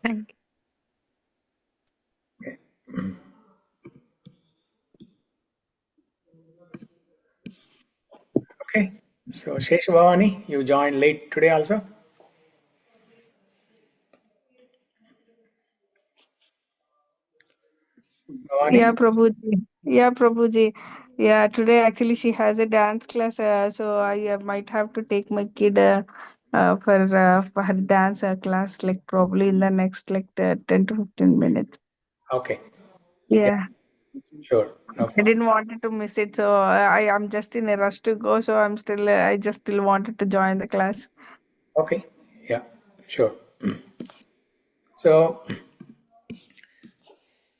Thank Okay, so Sheshavani, you joined late today also? Yeah, Bhavani? Prabhuji. Yeah, Prabhuji. Yeah, today actually she has a dance class, so I might have to take my kid for her dance class, like probably in the next 10 to 15 minutes. Okay, yeah, Yeah, sure, no I problem. didn't want to miss it, so I am just in a rush to go. So I just still wanted to join the class. Okay, yeah, sure. So,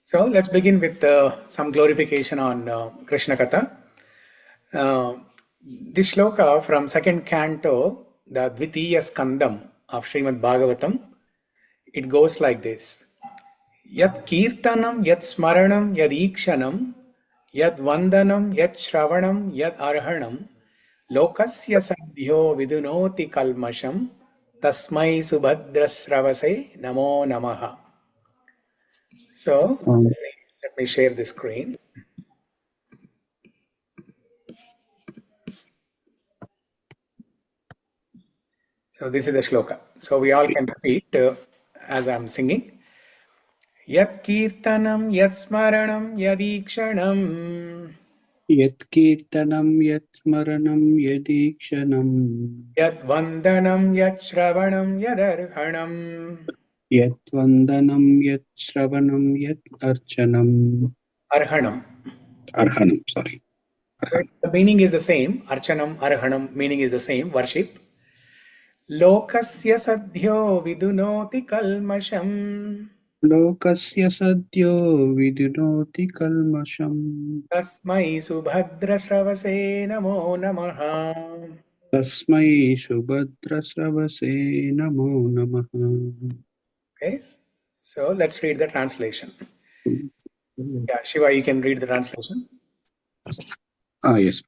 so let's begin with some glorification on Krishna Katha. Uh, this shloka from second canto, the Dvitiya Skandam of Srimad Bhagavatam, it goes like this. Yat kirtanam, yat smaranam, yad ikshanam, yad vandanam, yat shravanam, yad arhanam, lokasya sadhyo vidunoti kalmasham, tasmai subhadrasravase namo namaha. So, Um, let me share the screen. So, this is the shloka. So, we all can repeat as I'm singing. Yat kirtanam, yat smaranam, yadikshanam, यत्कीर्तनं यत्स्मरणं यदीक्षणं yad vandanam, yat shravanam, yadarhanam. यद्वन्दनं यत्श्रवणं यत् अर्चनम् Arhanam. अर्हणं sorry So the meaning is the same. Archanam, Arhanam, meaning is the same. Worship. Lokasya sadhyo vidunoti kalmasham. लोकस्य सद्यो विदुनोति कल्मषम् Tasmai subhadra sravase namo namaha. तस्मै सुभद्रस्रवसे नमो नमः Okay. So let's read the translation. Yeah, Shiva, you can read the translation. Yes.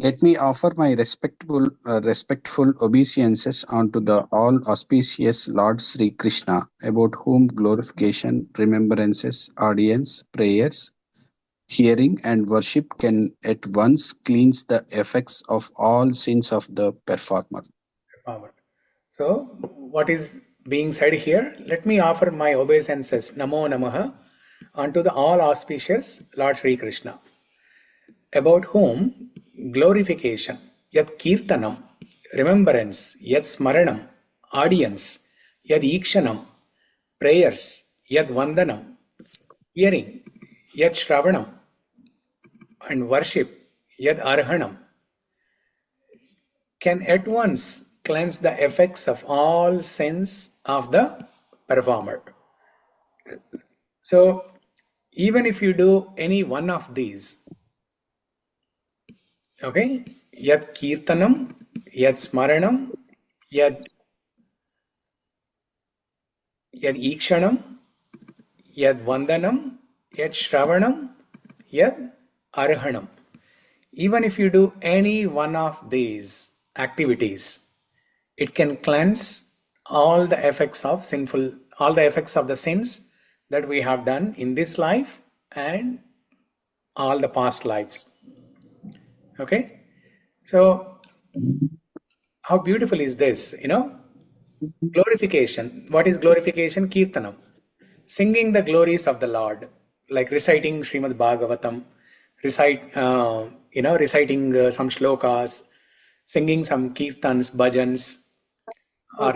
Let me offer my respectful obeisances unto the all auspicious Lord Sri Krishna, about whom glorification, remembrances, audience, prayers, hearing, and worship can at once cleanse the effects of all sins of the performer. Power. So what is being said here? Let me offer my obeisances, Namo Namaha, unto the all auspicious Lord Sri Krishna, about whom glorification, yat kirtanam, remembrance, yat smaranam, audience, yat ikshanam, prayers, yat vandanam, hearing, yat shravanam, and worship, yat arhanam, can at once cleanse the effects of all sins of the performer. So, even if you do any one of these, okay, yat kirtanam, yat smaranam, yat yad ikshanam, yad vandanam, yad shravanam, yad arhanam. Even if you do any one of these activities, it can cleanse all the effects of all the effects of the sins that we have done in this life and all the past lives. Okay? So, how beautiful is this? Glorification. What is glorification? Kirtanam. Singing the glories of the Lord, like reciting Srimad Bhagavatam, reciting some shlokas, singing some kirtans, bhajans, or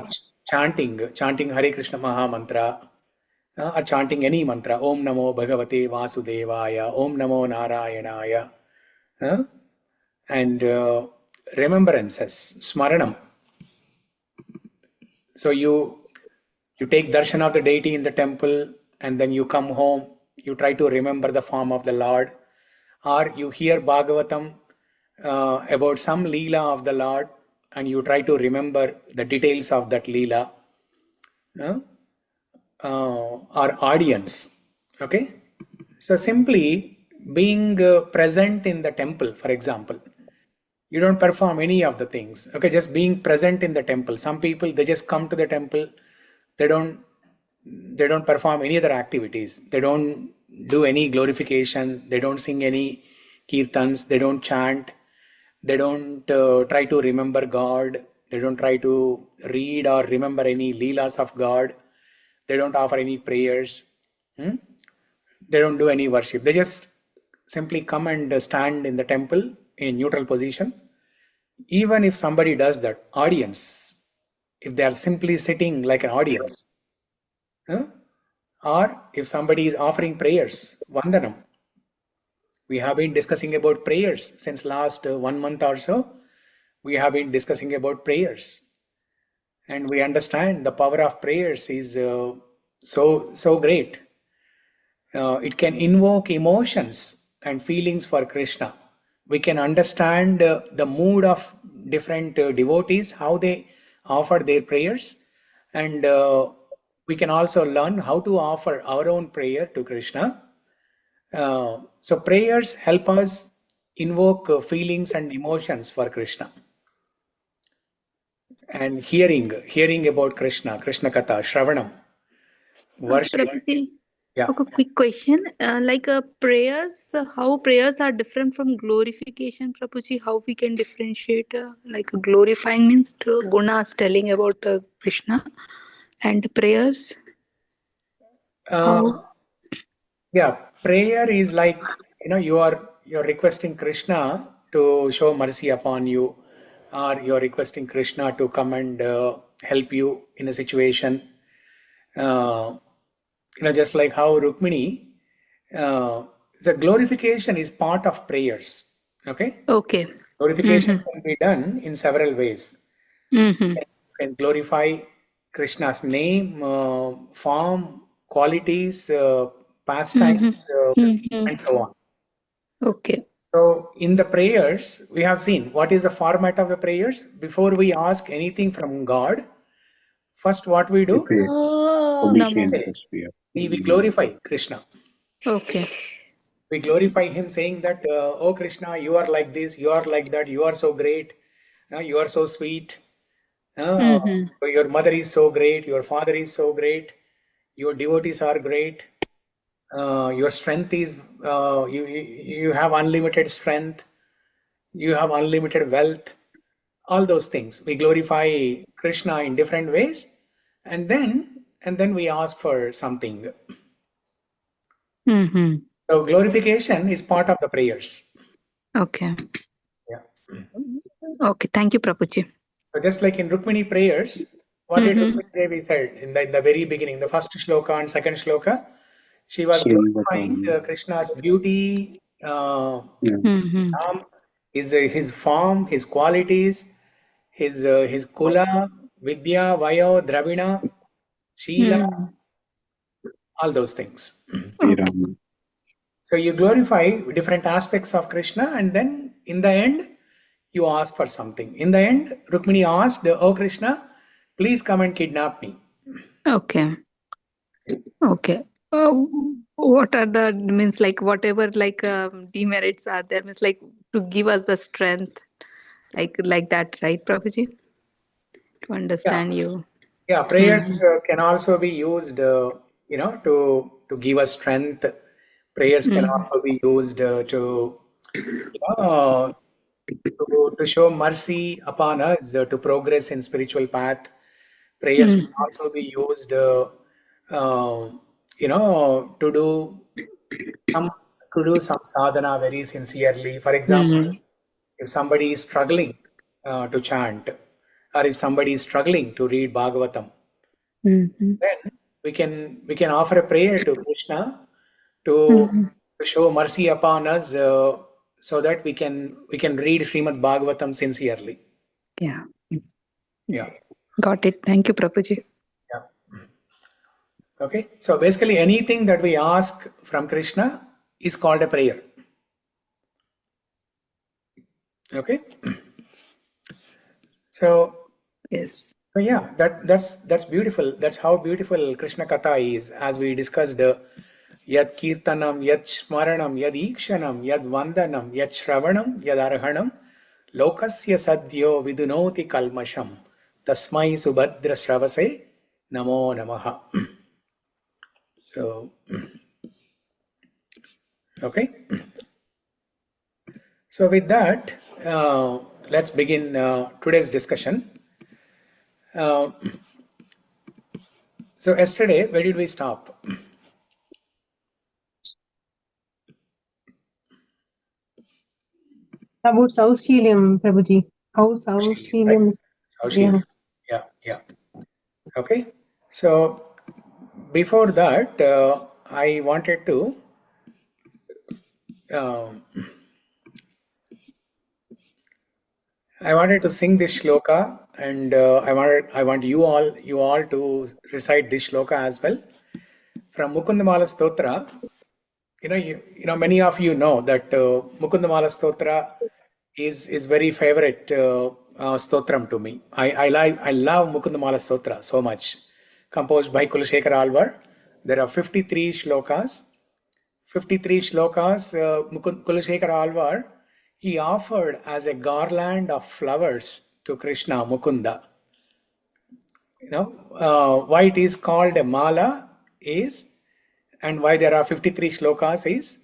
chanting Hare Krishna Maha Mantra, or chanting any mantra, Om Namo Bhagavate Vasudevaya, Om Namo Narayanaya, uh, and remembrances, smaranam. So you take darshan of the deity in the temple, and then you come home, you try to remember the form of the Lord, or you hear Bhagavatam about some Leela of the Lord, and you try to remember the details of that Leela, uh, or audience. Okay? So simply being present in the temple, for example, You don't perform any of the things. Okay, just being present in the temple. Some people, they just come to the temple, they don't they don't perform any other activities. They don't do any glorification. They don't sing any kirtans. They don't chant. They don't try to remember God. They don't try to read or remember any leelas of God. They don't offer any prayers. Hmm? They don't do any worship. They just simply come and stand in the temple in neutral position. Even if somebody does that, audience, if they are simply sitting like an audience, huh? Or if somebody is offering prayers, vandanam. We have been discussing about prayers since last 1 month or so. We have been discussing about prayers, and we understand the power of prayers is so great. It can invoke emotions and feelings for Krishna. We can understand the mood of different devotees, how they offer their prayers, and we can also learn how to offer our own prayer to Krishna. So prayers help us invoke feelings and emotions for Krishna. And hearing about Krishna, Krishna Katha, Shravanam, worship. Prabhuji, Yeah. okay, quick question. Prayers, how prayers are different from glorification, Prabhuji? How we can differentiate? Glorifying means to gunas, telling about Krishna, and prayers. Uh, How? yeah, prayer is like, you're requesting Krishna to show mercy upon you, or you're requesting Krishna to come and help you in a situation. Uh, just like how Rukmini, the glorification is part of prayers. Okay, Okay. glorification Mm-hmm. can be done in several ways. Mm-hmm. You can glorify Krishna's name, form, qualities, pastimes, Mm-hmm. Mm-hmm. and so on. Okay. So, in the prayers, we have seen what is the format of the prayers. Before we ask anything from God, first what we If do, we Namo. obediences we are. we glorify Krishna. Okay. We glorify Him, saying that, "Oh Krishna, you are like this, you are like that, you are so great, you are so sweet. Uh, Mm-hmm. your mother is so great, your father is so great, your devotees are great, your strength is, you have unlimited strength, you have unlimited wealth." All those things. We glorify Krishna in different ways, and then we ask for something. Mm-hmm. So glorification is part of the prayers. Okay. Yeah. Okay. Thank you, Prabhuji. So just like in Rukmini prayers, what did Mm-hmm. Rukmini Devi said in the very beginning, the first shloka and second shloka, she was glorifying Srinivas. Krishna's beauty, Yeah. Mm-hmm. his form, his qualities, his Kula, Vidya, Vayo, Dravina, Shila, Mm. all those things. Okay. Sriram. So you glorify different aspects of Krishna, and then in the end, you ask for something. In the end, Rukmini asked, "Oh Krishna, please come and kidnap me." Okay. Okay. What are the means like whatever demerits are there means like to give us the strength like that, right, Prabhuji? To Yeah, understand you. yeah. Mm-hmm. Prayers can also be used, to give us strength. Prayers can Mm-hmm. also be used uh, to show mercy upon us, to progress in spiritual path. Prayers can also be used, uh, some to do some sadhana very sincerely. For example, Mm-hmm. if somebody is struggling to chant, or if somebody is struggling to read Bhagavatam, Mm-hmm. then we can offer a prayer to Krishna to Mm-hmm. to show mercy upon us, so that we can read Srimad Bhagavatam sincerely. Yeah. Yeah. Got it. Thank you, Prabhuji. Yeah. Okay. So basically, anything that we ask from Krishna is called a prayer. Okay. So, Yes. so yeah, that's beautiful. That's how beautiful Krishna Katha is, as we discussed. Yad kirtanam, yad smaranam, yad ikshanam, yad vandanam, yad shravanam, yad arhanam, Lokasya sadyo vidunoti kalmasham. Tasmai subhadra shravase namo namaha. So, okay. So with that, let's begin today's discussion. So yesterday, where did we stop? About Southshelium, Prabhuji. How Southshelium is. Saushil. Yeah. Okay. So before that, I wanted to sing this shloka, and I want you all to recite this shloka as well from Mukundamala Stotra. Many of you know that Mukundamala Stotra is very favorite stotram to me. I love Mukundamala Stotra so much. Composed by Kulashekara Alvar. There are 53 shlokas. 53 shlokas. Kulashekara Alvar, he offered as a garland of flowers to Krishna, Mukunda. Why it is called a mala is, and why there are 53 shlokas is,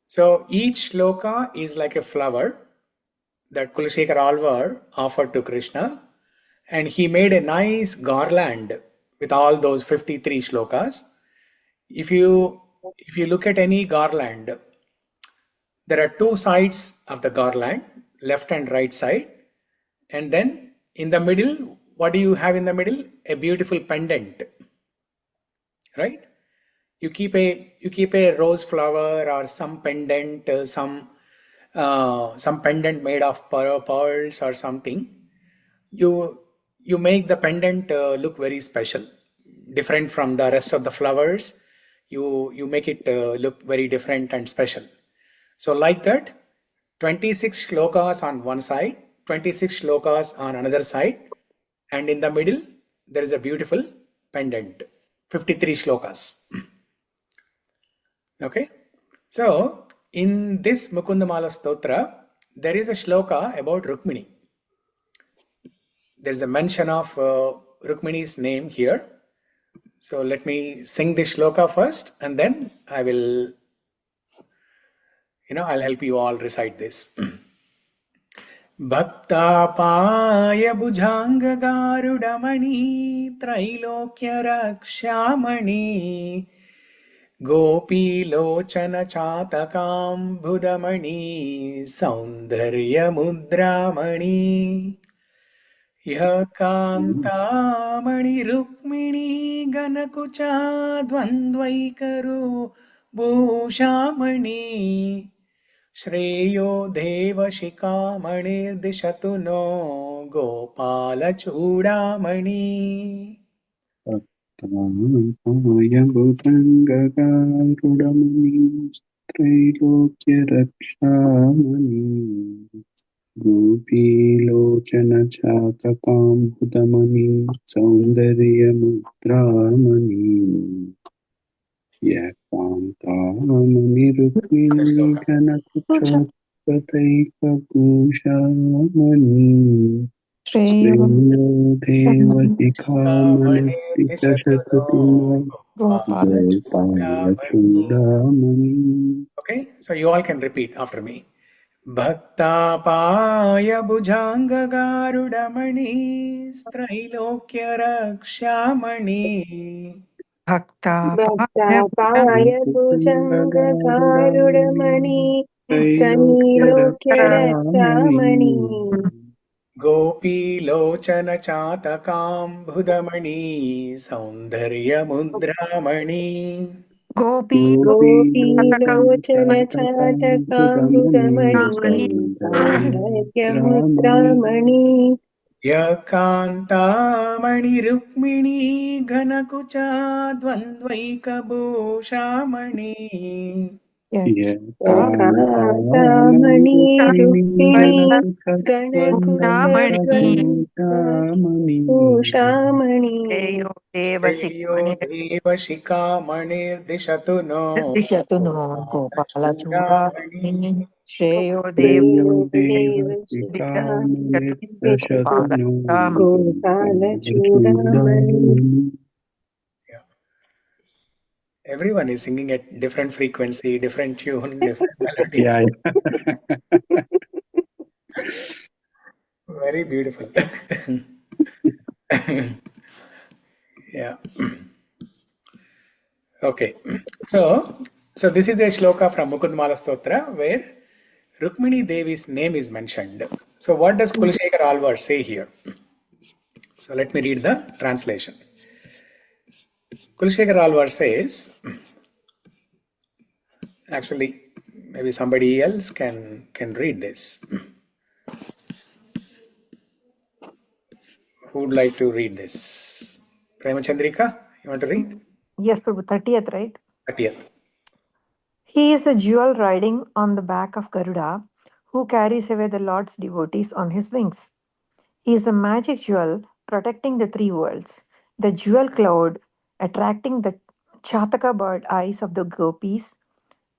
so each shloka is like a flower that Kulashekara Alvar offered to Krishna, and he made a nice garland with all those 53 shlokas. If you look at any garland, there are two sides of the garland, left and right side, and then in the middle, what do you have in the middle? A beautiful pendant, right? You keep a rose flower or some pendant, some pendant made of pearls or something. You make the pendant look very special, different from the rest of the flowers. You make it look very different and special. So like that, 26 shlokas on one side, 26 shlokas on another side, and in the middle there is a beautiful pendant. 53 shlokas. Okay. So in this Mukundamala Stotra, there is a shloka about Rukmini. There is a mention of Rukmini's name here. So let me sing this shloka first, and then I will, I'll help you all recite this. Bhaktapaaya bhujanga garudamani trailokya rakshamani गोपीलोचन चातकाम्बुदमणि सौन्दर्यमुद्रामणि यः कान्तामणि रुक्मिणी गणकुचा द्वन्द्वैकरो भूषामणि श्रेयो देवशिखामणिर्दिशतु no गोपालचूडामणि त्रैलोक्यरक्षामणि गोपीलोचनचातकाम्बुदमणि सौन्दर्यमुद्रामणि यः कान्तामणिरुक्मिणी घनकुचोत्पतैकभूषामणि श्रेयो देवशिखामणिर्दिशतु गोपालचूडामणि. Okay, so you all can repeat after me. Bhaktapaya bhujanga garudamani strailokyya rakshamani Bhaktapaya Bhujangagaruramani त्रैलोक्यरक्षामणि Trailokyarakshamani गोपीलोचन चातकाम्बुदमणि सौन्दर्यमुद्रामणि Gopilochana गोपीलोचनचातकाम्बुदमणि Chatakambudamani सौन्दर्यमुद्रामणि Saundaryamudramani यकान्तामणि Rukmini घनकुचा द्वन्द्वैकभूषामणि Yakatamani यकान्तामणिरुक्मिणी Rukmini घनकुचत्वन्वैकभूषामणि Ganakuchadvaitabhushamani श्रेयो देवशिखामणिर्दिशतु no दिशतु no गोपालचूडामणि गोपालचूडामणि श्रेयो देव देवशिखा देवशिखामणिर्दशतनु गोपालचूडामणि. Yeah. Everyone is singing at different frequency, different tune, different melody. Yeah, Very beautiful. Yeah. Okay. So this is a shloka from Mukundmala Stotra where Rukmini Devi's name is mentioned. So what does Kulshekar Alvar say here? So let me read the translation. Kulshekar Alvar says, actually, maybe somebody else can read this. Who would like to read this? Premachandrika, you want to read? Yes, Prabhu, 30th, right? 30th. He is a jewel riding on the back of Garuda, who carries away the Lord's devotees on his wings. He is a magic jewel protecting the three worlds, the jewel cloud attracting the Chataka bird eyes of the gopis,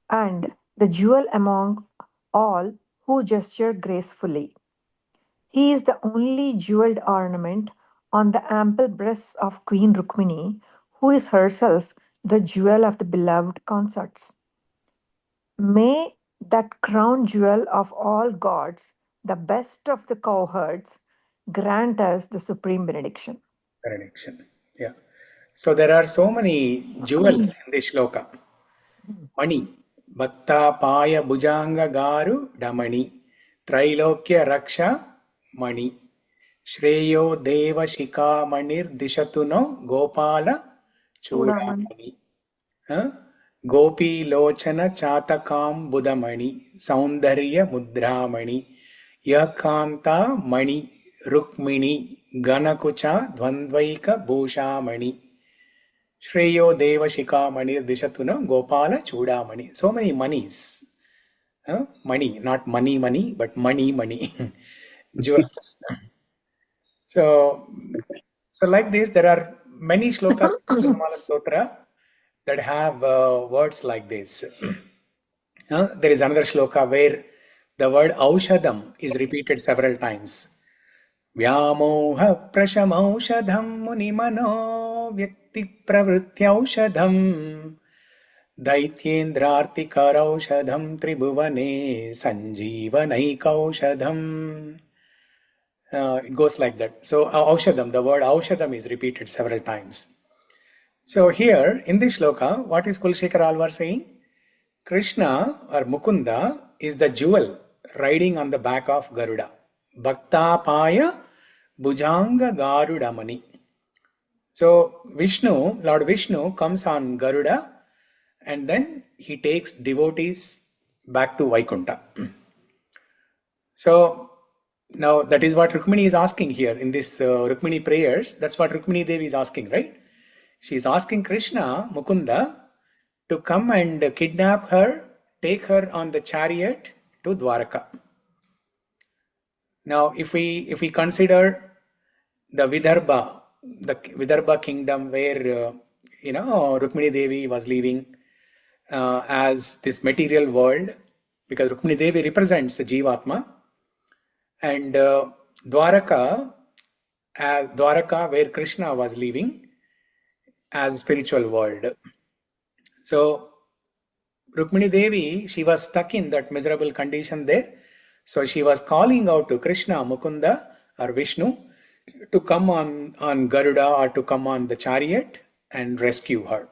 and the jewel among all who gesture gracefully. He is the only jeweled ornament on the ample breasts of Queen Rukmini, who is herself the jewel of the beloved consorts. May that crown jewel of all gods, the best of the cowherds, grant us the supreme benediction. Benediction. Yeah. So there are so many jewels in this shloka. Mani, Bhatta Paya Bhujanga Garu Damani, Trailokya Raksha Mani, Shreyo Deva Shika Manir Dishatuno Gopala Chudamani. Chudamani, Gopi Lochana Chatakam Budamani, Saundarya Mudramani, Yakanta Mani, Rukmini, Ganakucha Dvandvaika Bhushamani. Shreyo Deva Shika Manir Dishatuna Gopala Chudamani. So many monies. Money, not money, but money. Jewels. So like this, there are many shlokas in Mala Stotra that have words like this. There is another shloka where the word Aushadam is repeated several times. Vyamoha prashamaushadham munimano vyakti pravrityaushadham दैत्येन्द्रार्तिकरौषधं त्रिभुवने sanjeevanaikaushadham. It goes like that. So aushadam, the word aushadam is repeated several times. So here in this shloka, what is Kulshekar Alvar saying? Krishna or Mukunda is the jewel riding on the back of Garuda. Bhakta Paya Bhujanga Garudamani. So Lord Vishnu comes on Garuda and then he takes devotees back to Vaikunta. So now that is what Rukmini is asking here in this Rukmini prayers. That's what Rukmini Devi is asking, right? She is asking Krishna, Mukunda, to come and kidnap her, take her on the chariot to Dwaraka. Now, if we consider the Vidarbha kingdom where Rukmini Devi was living as this material world, because Rukmini Devi represents the Jivatma, and Dwaraka where Krishna was living as spiritual world. So Rukmini Devi, she was stuck in that miserable condition there. So she was calling out to Krishna, Mukunda or Vishnu to come on Garuda or to come on the chariot and rescue her.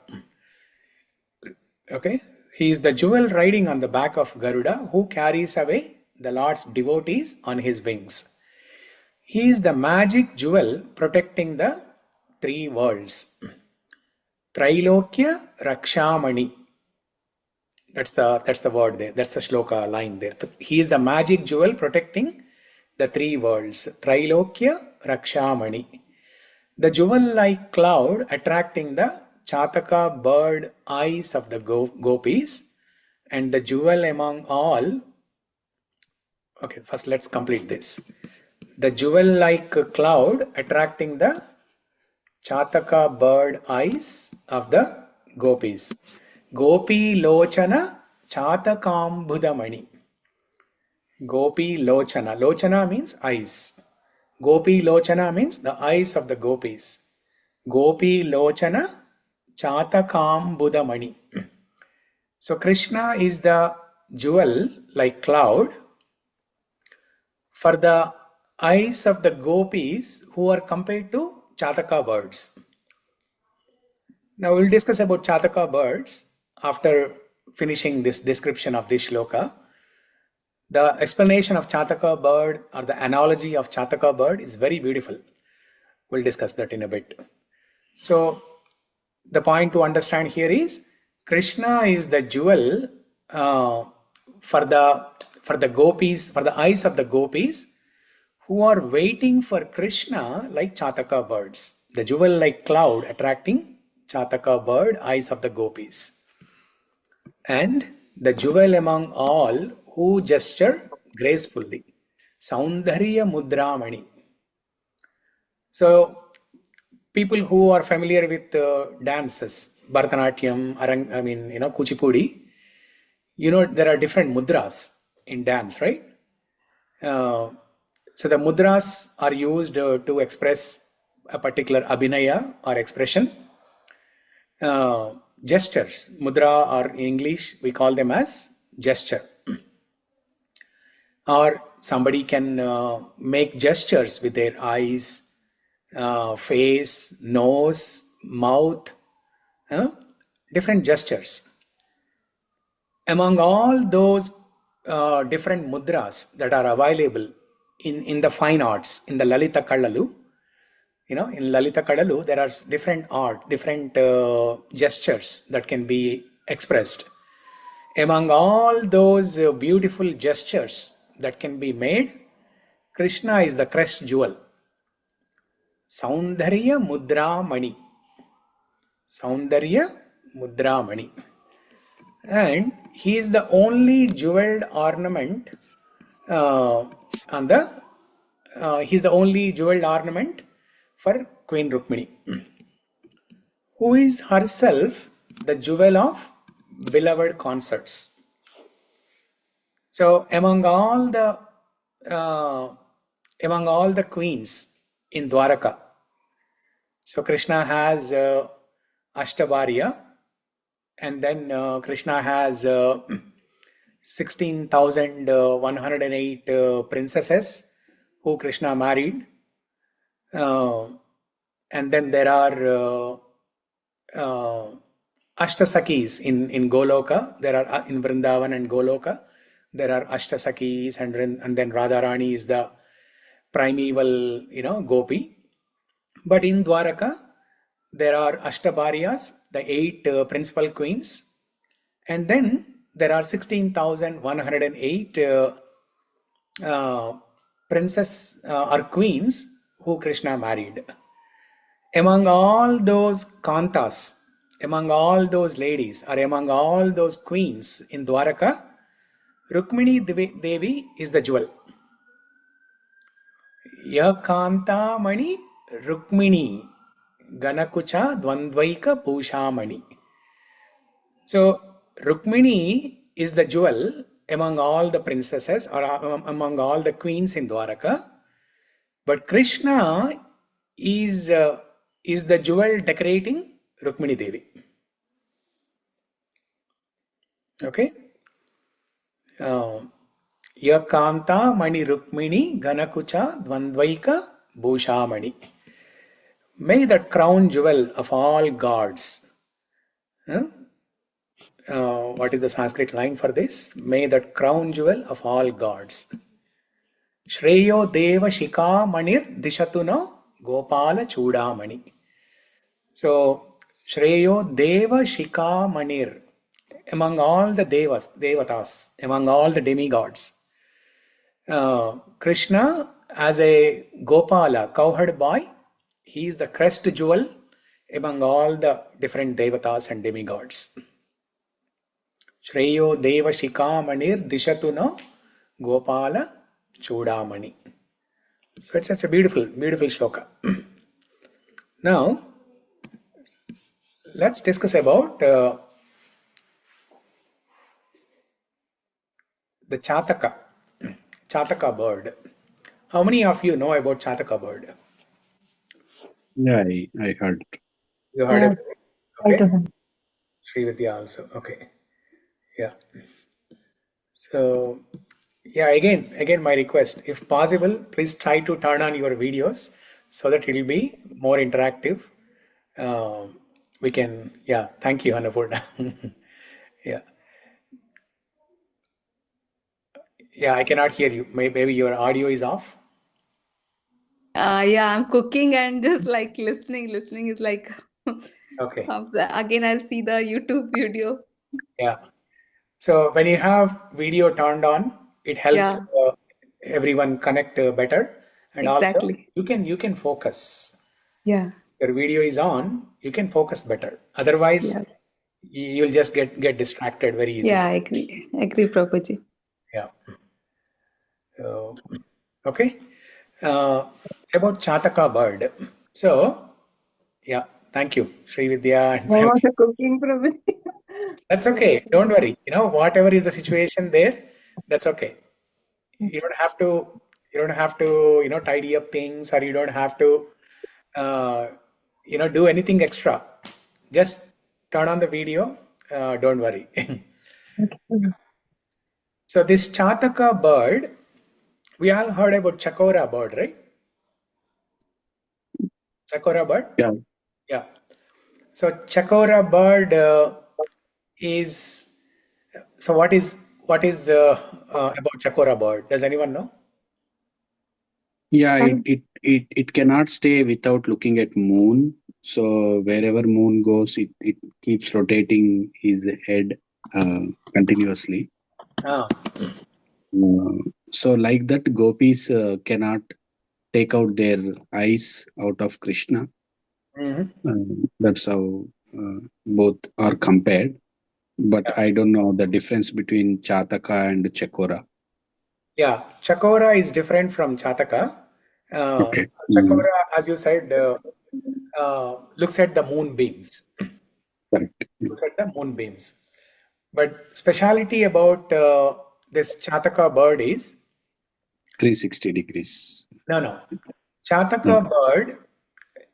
Okay, he is the jewel riding on the back of Garuda who carries away the Lord's devotees on his wings. He is the magic jewel protecting the three worlds. Trailokya Rakshamani. That's the word there. That's the shloka line there. He is the magic jewel protecting the three worlds. Trailokya Rakshamani. The jewel-like cloud attracting the Chataka bird eyes of the gopis, and the jewel among all. Okay, first let's complete this. The jewel-like cloud attracting the Chataka bird eyes of the gopis. Gopi Lochana Chatakambudamani. Gopi Lochana. Lochana means eyes. Gopi Lochana means the eyes of the gopis. Gopi Lochana Chatakam Mani. So Krishna is the jewel like cloud for the eyes of the gopis who are compared to Chataka birds. Now we'll discuss about Chataka birds after finishing this description of this shloka. The explanation of Chataka bird or the analogy of Chataka bird is very beautiful. We'll discuss that in a bit. So the point to understand here is Krishna is the jewel for the gopis, for the eyes of the gopis who are waiting for Krishna like Chataka birds. The jewel like cloud attracting Chataka bird eyes of the gopis. And the jewel among all who gesture gracefully. Saundharya Mudramani. So people who are familiar with dances, Bharatanatyam, Kuchipudi, there are different mudras in dance, right? So the mudras are used to express a particular abhinaya or expression. Gestures, mudra or in English, we call them as gesture. Or somebody can make gestures with their eyes, face, nose, mouth, different gestures. Among all those different mudras that are available in the fine arts, in the Lalita Kallalu, in Lalita Kadalu, there are different gestures that can be expressed. Among all those beautiful gestures that can be made, Krishna is the crest jewel. Saundharya Mudra Mani. Saundharya Mudra Mani. And he is the only jeweled ornament he's the only jeweled ornament for Queen Rukmini, who is herself the jewel of beloved consorts. So among all the queens in Dwaraka, so Krishna has Ashtabharya, and then Krishna has 16,108 princesses who Krishna married. And then there are Ashtasakis in Goloka. There are in Vrindavan and Goloka. There are Ashtasakis, and then Radharani is the primeval, Gopi. But in Dwaraka, there are Ashtabharyas, the 8 principal queens, and then there are 16,108 princess or queens who Krishna married. Among all those kantas, among all those ladies, or among all those queens in Dwaraka, Rukmini Devi is the jewel. Ya Kanta Mani Rukmini Ganakucha Dvandvaika Pushamani. So Rukmini is the jewel among all the princesses or among all the queens in Dwaraka, but Krishna is the jewel decorating Rukmini Devi. Okay. Yakanta Mani Rukmini Ganakucha Dvandvaika Bhushamani. May the crown jewel of all gods. What is the Sanskrit line for this? May that crown jewel of all gods. Shreyo Deva Shika Manir Dishatuna Gopala Chudamani. So Shreyo Deva Shika Manir. Among all the devatas, among all the demigods, Krishna as a Gopala, cowherd boy, he is the crest jewel among all the different devatas and demigods. Shreyo Deva Shikamanir Dishatuna Gopala Chudamani. So it's a beautiful, beautiful shloka. Now, let's discuss about the Chataka. Chataka bird. How many of you know about Chataka bird? Yeah, I heard. You heard Yeah, about it? try to Okay. have. Srividya also. Okay. Yeah. So yeah, again, my request, if possible, please try to turn on your videos so that it will be more interactive. We can, yeah, thank you, Annapurna. Yeah, yeah, I cannot hear you. Maybe your audio is off. Yeah, I'm cooking and just like listening. Listening is like Okay, again I'll see the YouTube video. yeah. So when you have video turned on, it helps Yeah, everyone connect better, and also exactly. you can focus. Yeah, Your video is on, you can focus better. Otherwise, yeah, you'll just get distracted very yeah. easily. I agree. I agree, Prabhuji. Yeah. So, okay. Uh, about Chataka bird. So, yeah, thank you, Sri Vidya and I'm family. also cooking, Prabhuji. That's okay. Don't worry. Whatever is the situation there, that's okay. You don't have to, tidy up things, or you don't have to, uh, do anything extra. Just turn on the video. Don't worry. Okay. So this Chataka bird, we all heard about Chakora bird, right? Chakora bird. Yeah, Yeah. So Chakora bird is so what is about Chakora bird? Does anyone know? yeah. And It cannot stay without looking at moon. So wherever moon goes, it keeps rotating his head continuously. Ah, So like that, gopis cannot take out their eyes out of Krishna. mhm. That's how both are compared. But Yeah. I don't know the difference between Chataka and Chakora. Yeah. Chakora is different from Chataka. Okay. So Chakora, as you said, looks at the moonbeams. Correct. Looks at the moonbeams. But speciality about this Chataka bird is 360 degrees. no. Chataka No. bird,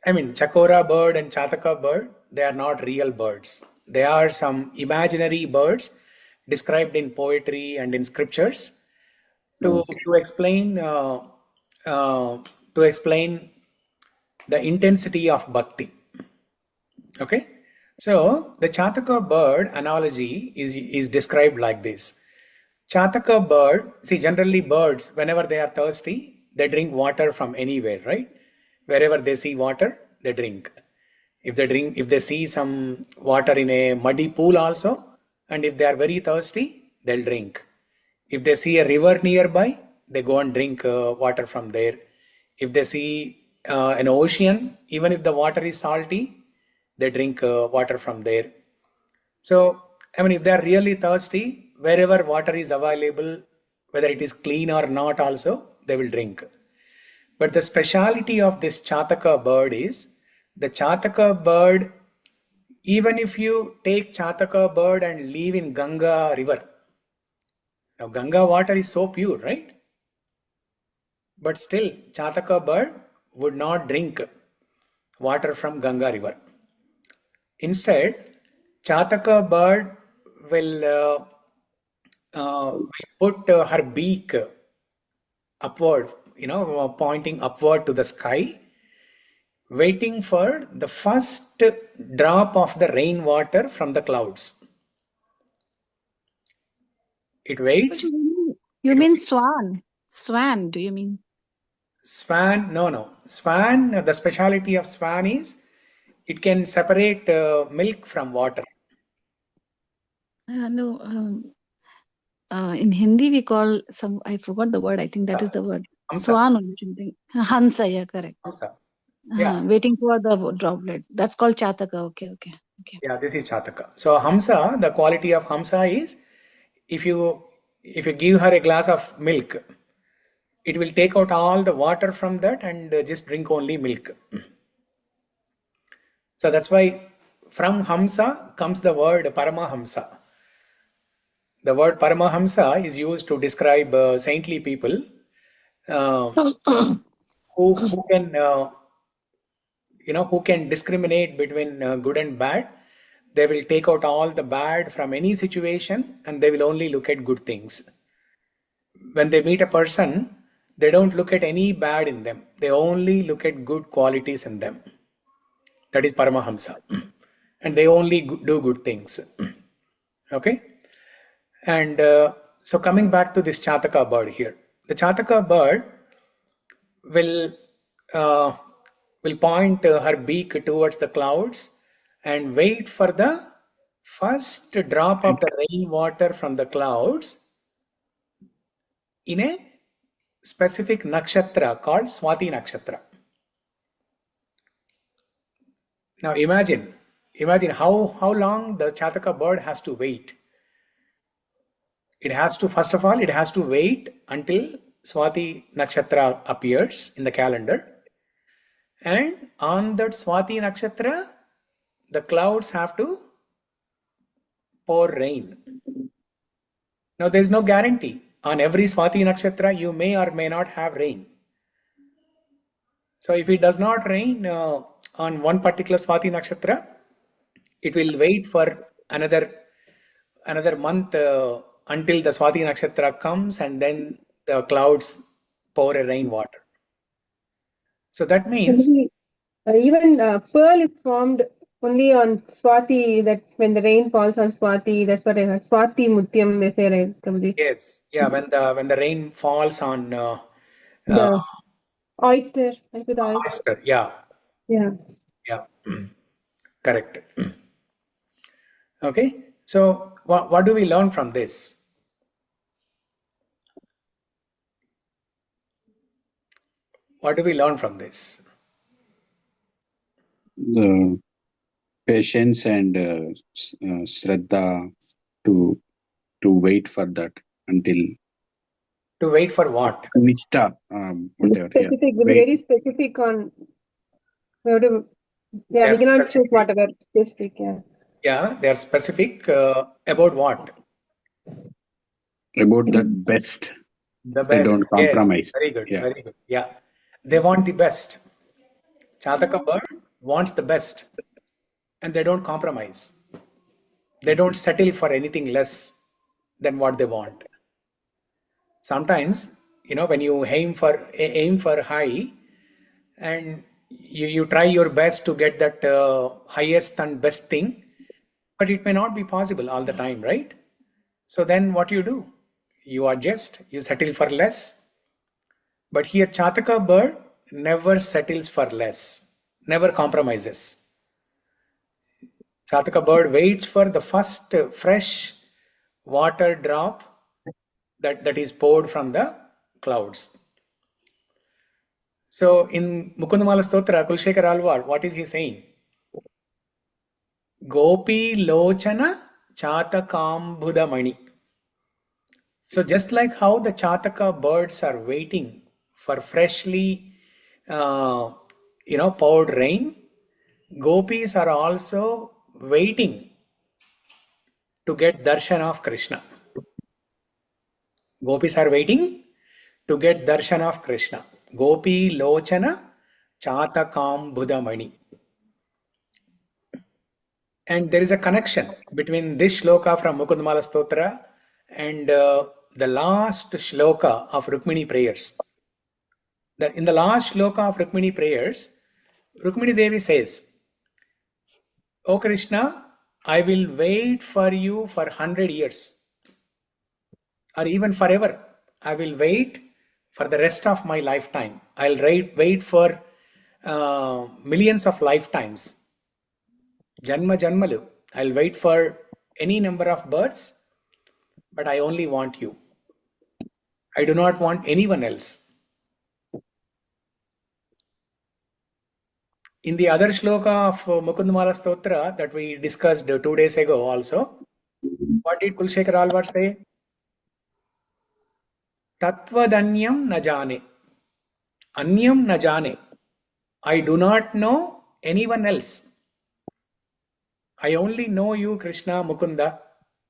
I mean, Chakora bird and Chataka bird, they are not real birds. They are some imaginary birds described in poetry and in scriptures to Okay. to explain uh, to explain the intensity of bhakti. Okay, so the Chataka bird analogy is described like this. Chataka bird, see, generally birds, whenever they are thirsty, they drink water from anywhere, right? Wherever they see water, they drink. If they see some water in a muddy pool also, and if they are very thirsty, they'll drink. If they see a river nearby, they go and drink water from there. If they see an ocean, even if the water is salty, they drink water from there. So, I mean, if they are really thirsty, wherever water is available, whether it is clean or not, also they will drink. But the speciality of this Chataka bird is the Chataka bird, even if you take Chataka bird and leave in Ganga river, now Ganga water is so pure, right? But still, Chataka bird would not drink water from Ganga river. Instead, Chataka bird will put her beak upward, pointing upward to the sky, waiting for the first drop of the rainwater from the clouds. It waits. You It mean waits. swan? Swan, do you mean? Swan, no. Swan, the speciality of swan is it can separate milk from water. No. In Hindi we call some. I forgot the word. I think that is the word. Hamsa. Swan or something. Hansa. Yeah, correct. Hamsa. Yeah. Waiting for the droplet. That's called chataka. Okay. Yeah, this is Chataka. So Hamsa, the quality of Hamsa is if you give her a glass of milk, it will take out all the water from that and just drink only milk. So that's why from Hamsa comes the word Paramahamsa. The word Paramahamsa is used to describe saintly people who can who can discriminate between good and bad. They will take out all the bad from any situation and they will only look at good things. When they meet a person, they don't look at any bad in them. They only look at good qualities in them. That is Paramahamsa. And they only do good things. Okay? And so coming back to this Chataka bird here. The Chataka bird will uh, will point her beak towards the clouds and wait for the first drop of the rainwater from the clouds in a specific nakshatra called Swati nakshatra. Now imagine how long the Chataka bird has to wait. It has to, first of all, it has to wait until Swati nakshatra appears in the calendar. And on that Swati nakshatra, the clouds have to pour rain. Now there is no guarantee. On every Swati nakshatra, you may or may not have rain. So if it does not rain on one particular Swati nakshatra, it will wait for another month until the Swati nakshatra comes, and then the clouds pour a rainwater. So that means Even pearl is formed only on Swati, that when the rain falls on Swati, that's what I heard. Swati Mutyam, they say, right, Prabhuji? yes, yeah, when the rain falls on The oyster, like with oyster. oyster, yeah, Yeah. correct. Okay, so what do we learn from this? What do we learn from this? The patience and Shraddha to wait for that until. To wait for what? Nishta, whatever. Specific, Yeah. very specific on. Yeah, we cannot choose whatever specific. Yeah. Yeah, they are specific about what? About that best. The best. They don't compromise. Yes, very good, Yeah. very good. Yeah, they want the best. Chataka bird wants the best, and they don't compromise. They don't settle for anything less than what they want. Sometimes, when you aim for high, and you try your best to get that highest and best thing, but it may not be possible all the time, right? So then what do? You adjust, you settle for less. But here Chataka bird never settles for less, never compromises. Chataka bird waits for the first fresh water drop that is poured from the clouds. So in Mukundamala Stotra, Kulshekar Alvar, what is he saying? Gopi Lochana Chatakambudamani. So just like how the Chataka birds are waiting for freshly poured rain, gopis are also waiting to get darshan of Krishna. Gopis are waiting to get darshan of Krishna. Gopi Lochana Chatakambudamani. And there is a connection between this shloka from Mukundamala Stotra and the last shloka of Rukmini prayers. In the last shloka of Rukmini prayers, Rukmini Devi says, "O Krishna, I will wait for you for 100 years or even forever. I will wait for the rest of my lifetime. I'll wait for millions of lifetimes. Janma Janmalu. I'll wait for any number of births, but I only want you. I do not want anyone else." In the other shloka of Mukundamala Stotra that we discussed 2 days ago also, what did Kulshekar Alvar say? Tatvadanyam na jane. Anyam na jane. I do not know anyone else. I only know you, Krishna Mukunda.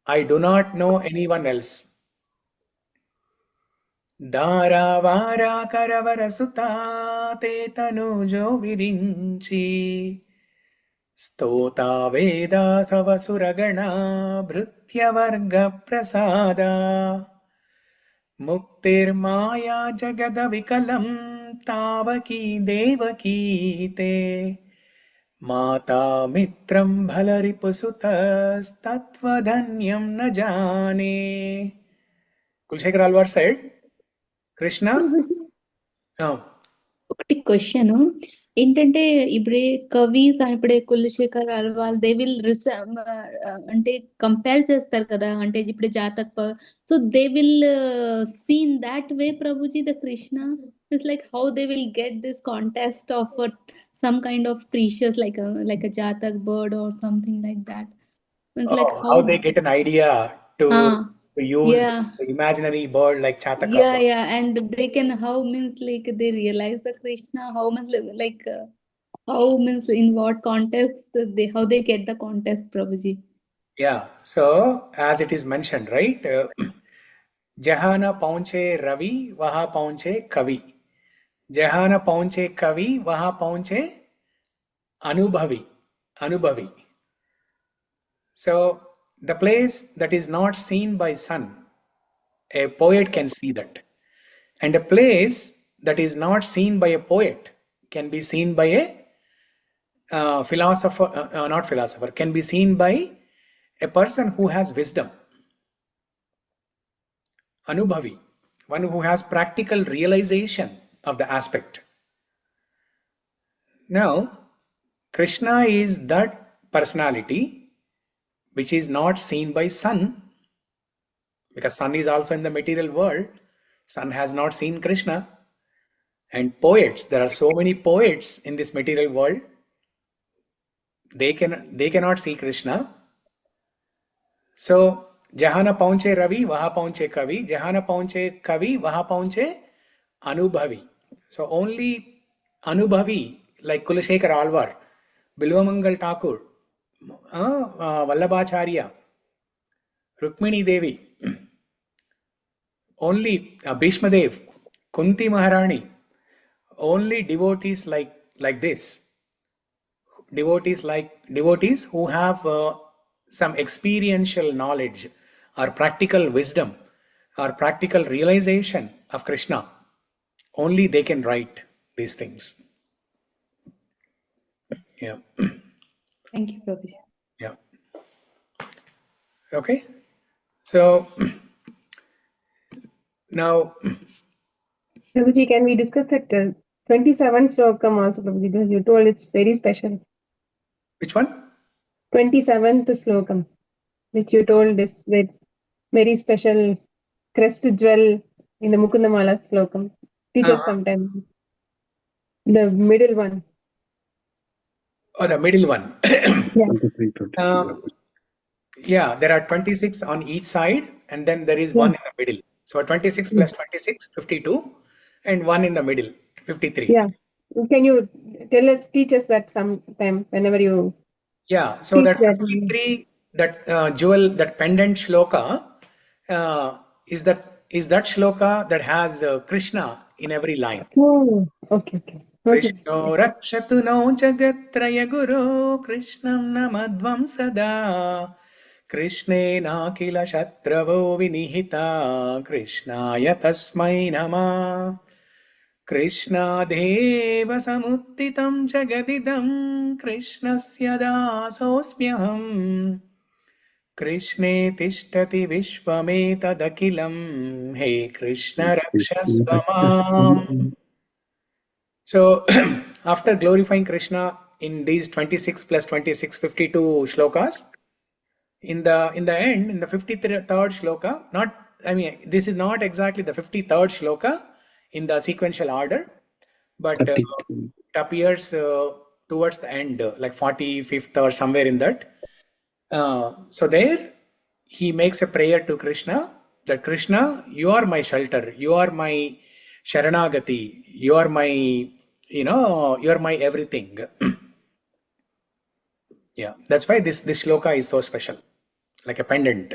I do not know anyone else. Dara karavara suta te tanujo virinchi स्तोता वेदाथव सुरगणा भृत्यवर्गप्रसादा मुक्तिर्माया जगदविकलं तावकी देवकी ते माता मित्रं भलरिपुसुतस्तत्त्वधन्यं न जाने. Kulshekar Alvar said, Krishna. ఒకటి question ఏంటంటే ఇప్పుడే కవీస్ ఇప్పుడే కులశేఖర్ అల్వాల్ దే విల్ అంటే కంపేర్ చేస్తారు కదా అంటే ఇప్పుడు జాతక్ so they will seen that way Prabhuji the Krishna it's like how they will get this contest of some kind of precious like a jatak bird or something like that. It's like How they get an idea to use yeah the imaginary bird like Chataka. Yeah, and they can how means like they realize the Krishna, how means like how means in what context they how they get the contest, Prabhuji. Yeah, so as it is mentioned, right? Jahana paunche Ravi, Vaha paunche Kavi. Jahana paunche Kavi, Vaha paunche Anubhavi. Anubhavi. So the place that is not seen by sun, a poet can see that. And a place that is not seen by a poet can be seen by a philosopher, not philosopher, can be seen by a person who has wisdom. Anubhavi, one who has practical realization of the aspect. Now, Krishna is that personality which is not seen by sun, because sun is also in the material world. Sun has not seen Krishna. And poets, there are so many poets in this material world, they cannot see Krishna. So Jahana paunche Ravi, Vaha paunche Kavi, Jahana paunche Kavi, Vaha paunche Anubhavi. So only Anubhavi, like Kulashekar Alvar, Bilvamangal Thakur, Vallabhacharya, Rukmini Devi, only Bhishma Dev, Kunti Maharani, only devotees like this, devotees who have some experiential knowledge or practical wisdom or practical realization of Krishna, only they can write these things. Yeah. Thank you, Prabhuji. Yeah. Okay. So now, Prabhuji, can we discuss that 27 slokam also, Prabhuji? Because you told it's very special. which one? 27th slokam, which you told is that very special crest jewel in the Mukundamala slokam. Teach us sometime. The middle one. Oh, the middle one. Yeah. 23, Yeah, there are 26 on each side, and then there is one in the middle. So 26 plus 26, 52, and one in the middle, 53. Yeah. Can you teach us that sometime whenever you Yeah, so teach that 53, that jewel, that pendant shloka, is that shloka that has Krishna in every line. Oh, okay. Krishno rakshatu no jagatraya guru Krishnam namadvam sada Krishnenakila shatravo vinihita Krishnaya tasmai namah कृष्णादेव समुत्थितं जगदिदं कृष्णस्य दासोऽस्म्यहम् कृष्णे तिष्ठति विश्वमेतदखिलं हे कृष्ण रक्षस्व माम्. So after glorifying Krishna in these 26 plus 26, 52 shlokas, in the end, in the 53rd shloka, this is not exactly the 53rd shloka in the sequential order, but it appears towards the end, like 45th or somewhere in that. So there he makes a prayer to Krishna that Krishna, you are my shelter, you are my sharanagati, you are my everything. Yeah, that's why this shloka is so special. like a pendant.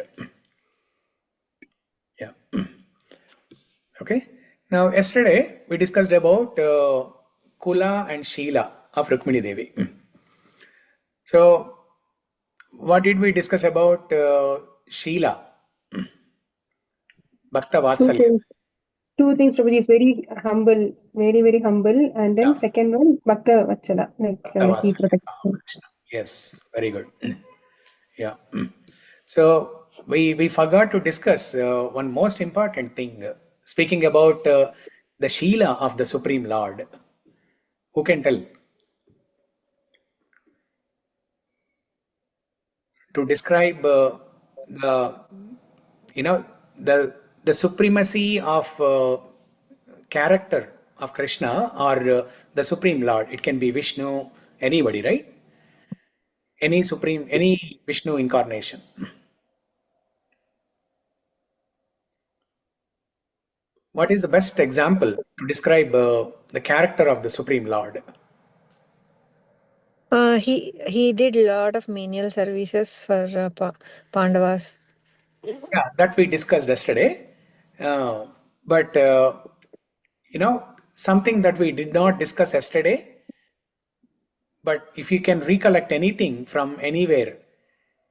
Yeah. Okay. Now, yesterday we discussed about Kula and Sila of Rukmini Devi. So, what did we discuss about Sila? Bhakta Two Vatsalya. things. Two things, Prabhuji is very humble, very, very humble. And then Yeah. second one, Bhakta Vatsala, like Bhakta he Vatsalya protects of them. Krishna. Yes, very good. Yeah. So we forgot to discuss one most important thing. Speaking about the Sheela of the Supreme Lord. Who can tell? To describe the you know the supremacy of character of Krishna or the Supreme Lord. It can be Vishnu, anybody, right? Any Vishnu incarnation. What is the best example to describe the character of the Supreme Lord? He did a lot of menial services for Pandavas. Yeah, that we discussed yesterday. But something that we did not discuss yesterday, but if you can recollect anything from anywhere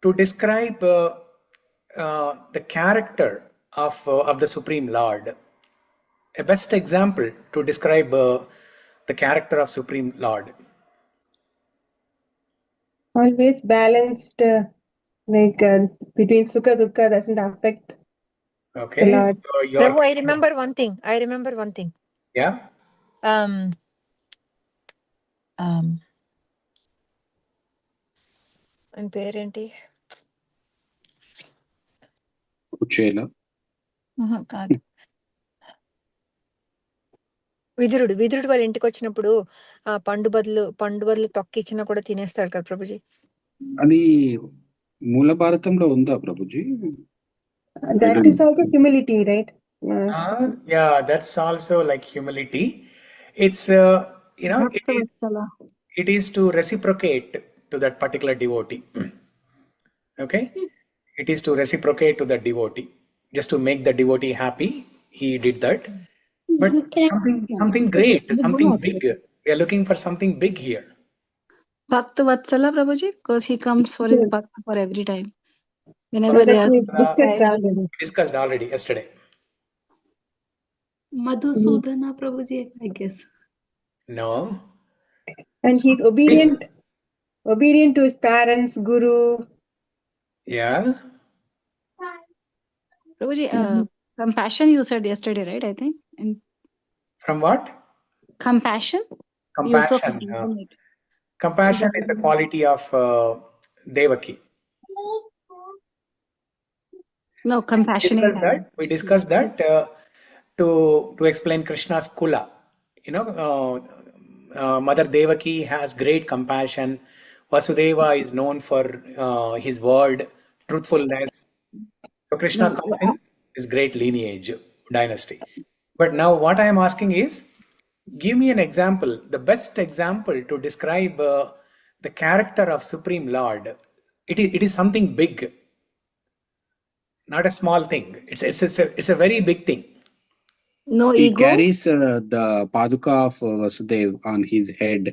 to describe the character of the Supreme Lord, a best example to describe the character of Supreme Lord. Always balanced, like between Sukha Dukkha doesn't affect the Okay, Lord. so your Prabhu, I remember one thing. yeah. Um, and పేరేంటి Uchela. కాదు విదురుడు వాళ్ళ ఇంటికి వచ్చినప్పుడు ఆ పండు బదులు తొక్కిచ్చినా కూడా తినేస్తాడు కదా ప్రభుజీ. అది మూల భారతంలో ఉందా Prabhuji? That is also humility, right? Yeah, that's also like humility. It's Bhakta Vatsala. it is to reciprocate to that particular devotee. Okay, it is to reciprocate to the devotee, just to make the devotee happy. He did that, but something great, something big. We are looking for something big here. Bhakta Vatsala, Prabhuji, because he comes for his Yes. bhakta for every time. So Whenever they that are we discussed subscribed. already. Discussed already yesterday. Madhusudana Prabhuji, I guess. No. And he's Big. obedient to his parents, Guru. Yeah. Prabhuji, compassion you said yesterday, right? I think. And From what? compassion? Use of Compassion. compassion. Compassion is the quality of Devaki. No, compassionate. We discussed that to explain Krishna's Kula. Mother Devaki has great compassion. Vasudeva is known for his word, truthfulness. So Krishna No, comes in this great lineage, dynasty. But now what I am asking is, give me an example, the best example to describe the character of Supreme Lord. It is something big, not a small thing. It's a very big thing. no He ego. carries the Paduka of Vasudev on his head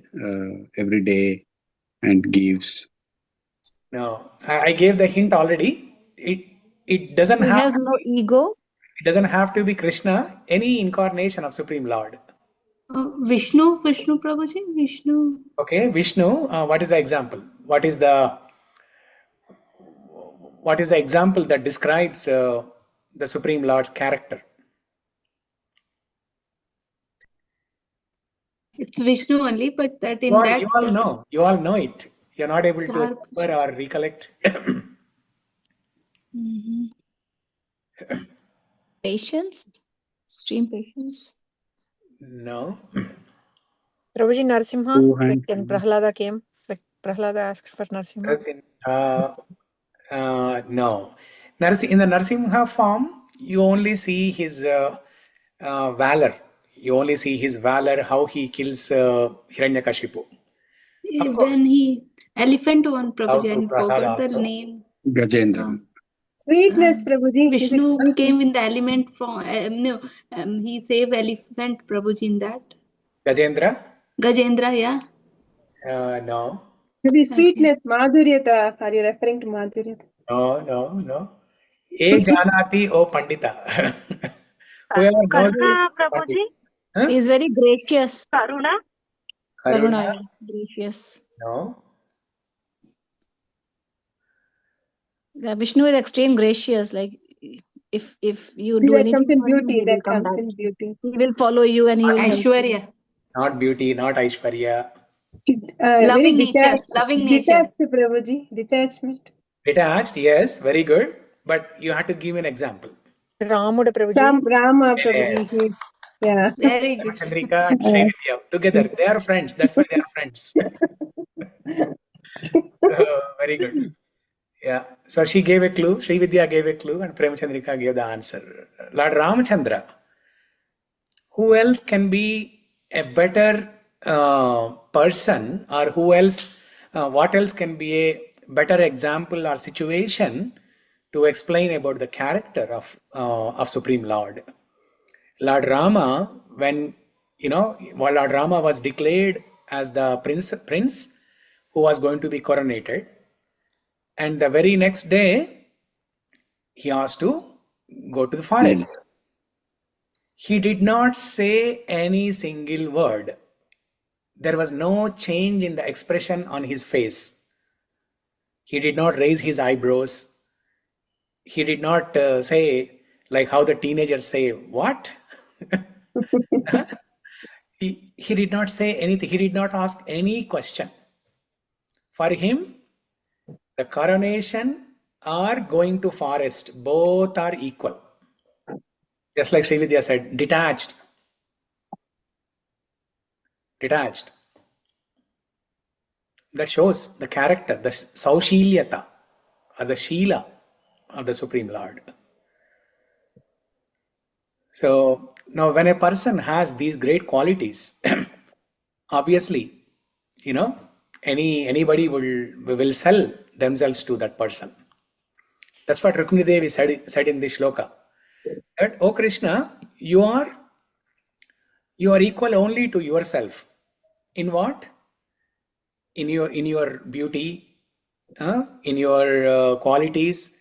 every day and gives. No, I gave the hint already. It doesn't He have has no ego. it doesn't have to be Krishna. Any incarnation of Supreme Lord. Vishnu Prabhuji, Vishnu. Okay, Vishnu. What is the example? What is the example that describes the Supreme Lord's character? It's Vishnu only, but that in You that all know. You all know it. You're not able to Dark- remember or recollect. Patience. Extreme patience. No. Prabhuji Narasimha, Two like hands. when Prahlada came, like Prahlada asked for Narasimha. No. In the Narasimha form, you only see his valor. You only see his valor, how he kills Hiranyakashipu. Of course. when he elephant one Prabhuji, Love to and I Prahlada forgot the also. name. Gajendra. Sweetness, Prabhuji. Is it Vishnu sweetness? came in the element from no. He saved elephant, Prabhuji, in that. Gajendra? Gajendra, yeah. No. Maybe Okay. sweetness, Madhuryata. Are you referring to Madhuryata? No. E janati o pandita. Whoever knows Karuna, this pandit. Prabhuji. Huh? He is very gracious. Karuna? Karuna? Karuna, gracious. No. Vishnu is extreme gracious. Like if you See, do that anything comes in for him, beauty. he will That come comes back. in beauty. He will follow you and he will help you. Aishwarya. Not beauty, not Aishwarya. She's very Loving nature. detached. Loving nature. Detached, Prabhuji. Detachment. Detached, yes, very good. But you have to give an example. Ramuda Prabhuji. Sam Rama, Yes. Prabhuji. Yeah. Very good. Chandrika and Srividya together. They are friends. That's why they are friends. Very good. Yeah. So she gave a clue. Srividya gave a clue, and Premchandrika gave the answer. Lord Ramachandra. Who else can be a better person, or who else? What else can be a better example or situation to explain about the character of Supreme Lord? Lord Rama, when while Lord Rama was declared as the prince who was going to be coronated, and the very next day he has to go to the forest. He did not say any single word. There was no change in the expression on his face. He did not raise his eyebrows. He did not say, like how the teenagers say, "What?" he did not say anything. He did not ask any question. For him, the coronation or going to forest, both are equal. Just like Srividya said, detached. Detached. That shows the character, the Saushilyata, or the Shila of the Supreme Lord. So now when a person has these great qualities, obviously, anybody will sell themselves to that person. That's what Rukmini Devi said in this shloka. That, oh Krishna, you are equal only to yourself. In what? In your beauty, in your qualities,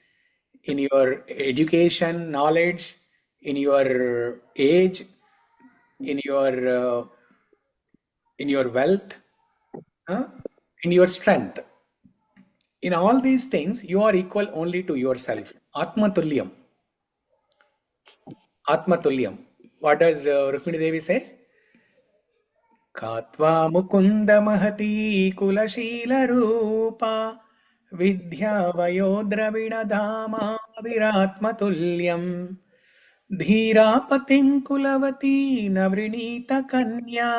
in your education, knowledge, in your age, in your wealth, in your strength. In all these things, you are equal only to yourself. Atma Tulyam. Atma Tulyam. What does Rukmini Devi say? Katva mukunda mahati kulashila rupa vidya vayodravina dhama viratma tulyam धीरापतिं कुलवती नवृणीत कन्या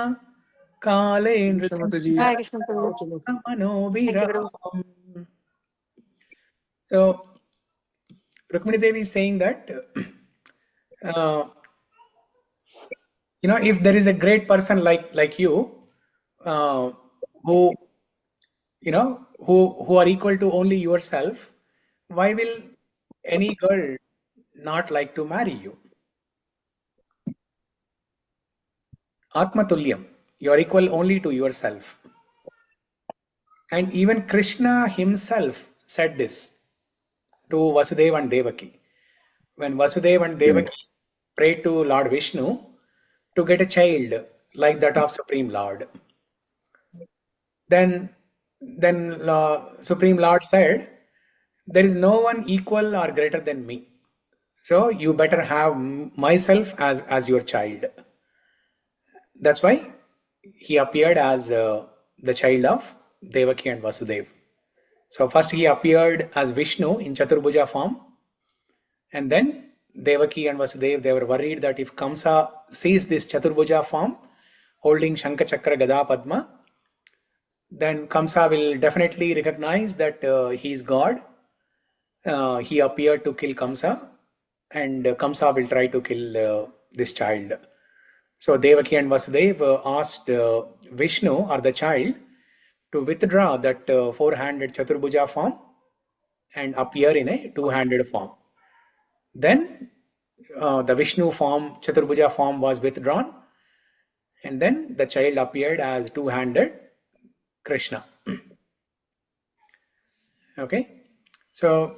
काले Hi, Krishna Prabhuji. Thank you, Prabhuji. मनोभिरामम्. So Rukmini Devi is saying that uh, if there is a great person like you, uh, who who are equal to only yourself, why will any girl not like to marry you? Atmatulyam, you are equal only to yourself. And even Krishna himself said this to Vasudeva and Devaki. When Vasudeva and Devaki prayed to Lord Vishnu to get a child like that of Supreme Lord, then Supreme Lord said, "There is no one equal or greater than me. So you better have myself as your child." That's why he appeared as the child of Devaki and Vasudeva. So first he appeared as Vishnu in Chaturbhuja form, and then Devaki and Vasudeva, they were worried that if Kamsa sees this Chaturbhuja form holding Shankha Chakra Gada Padma, then Kamsa will definitely recognize that he is God. He appeared to kill Kamsa, and Kamsa will try to kill this child. So Devaki and Vasudeva asked Vishnu or the child to withdraw that four-handed Chaturbhuja form and appear in a two-handed form. Then the Vishnu form, Chaturbhuja form was withdrawn, and then the child appeared as two-handed Krishna. Okay, so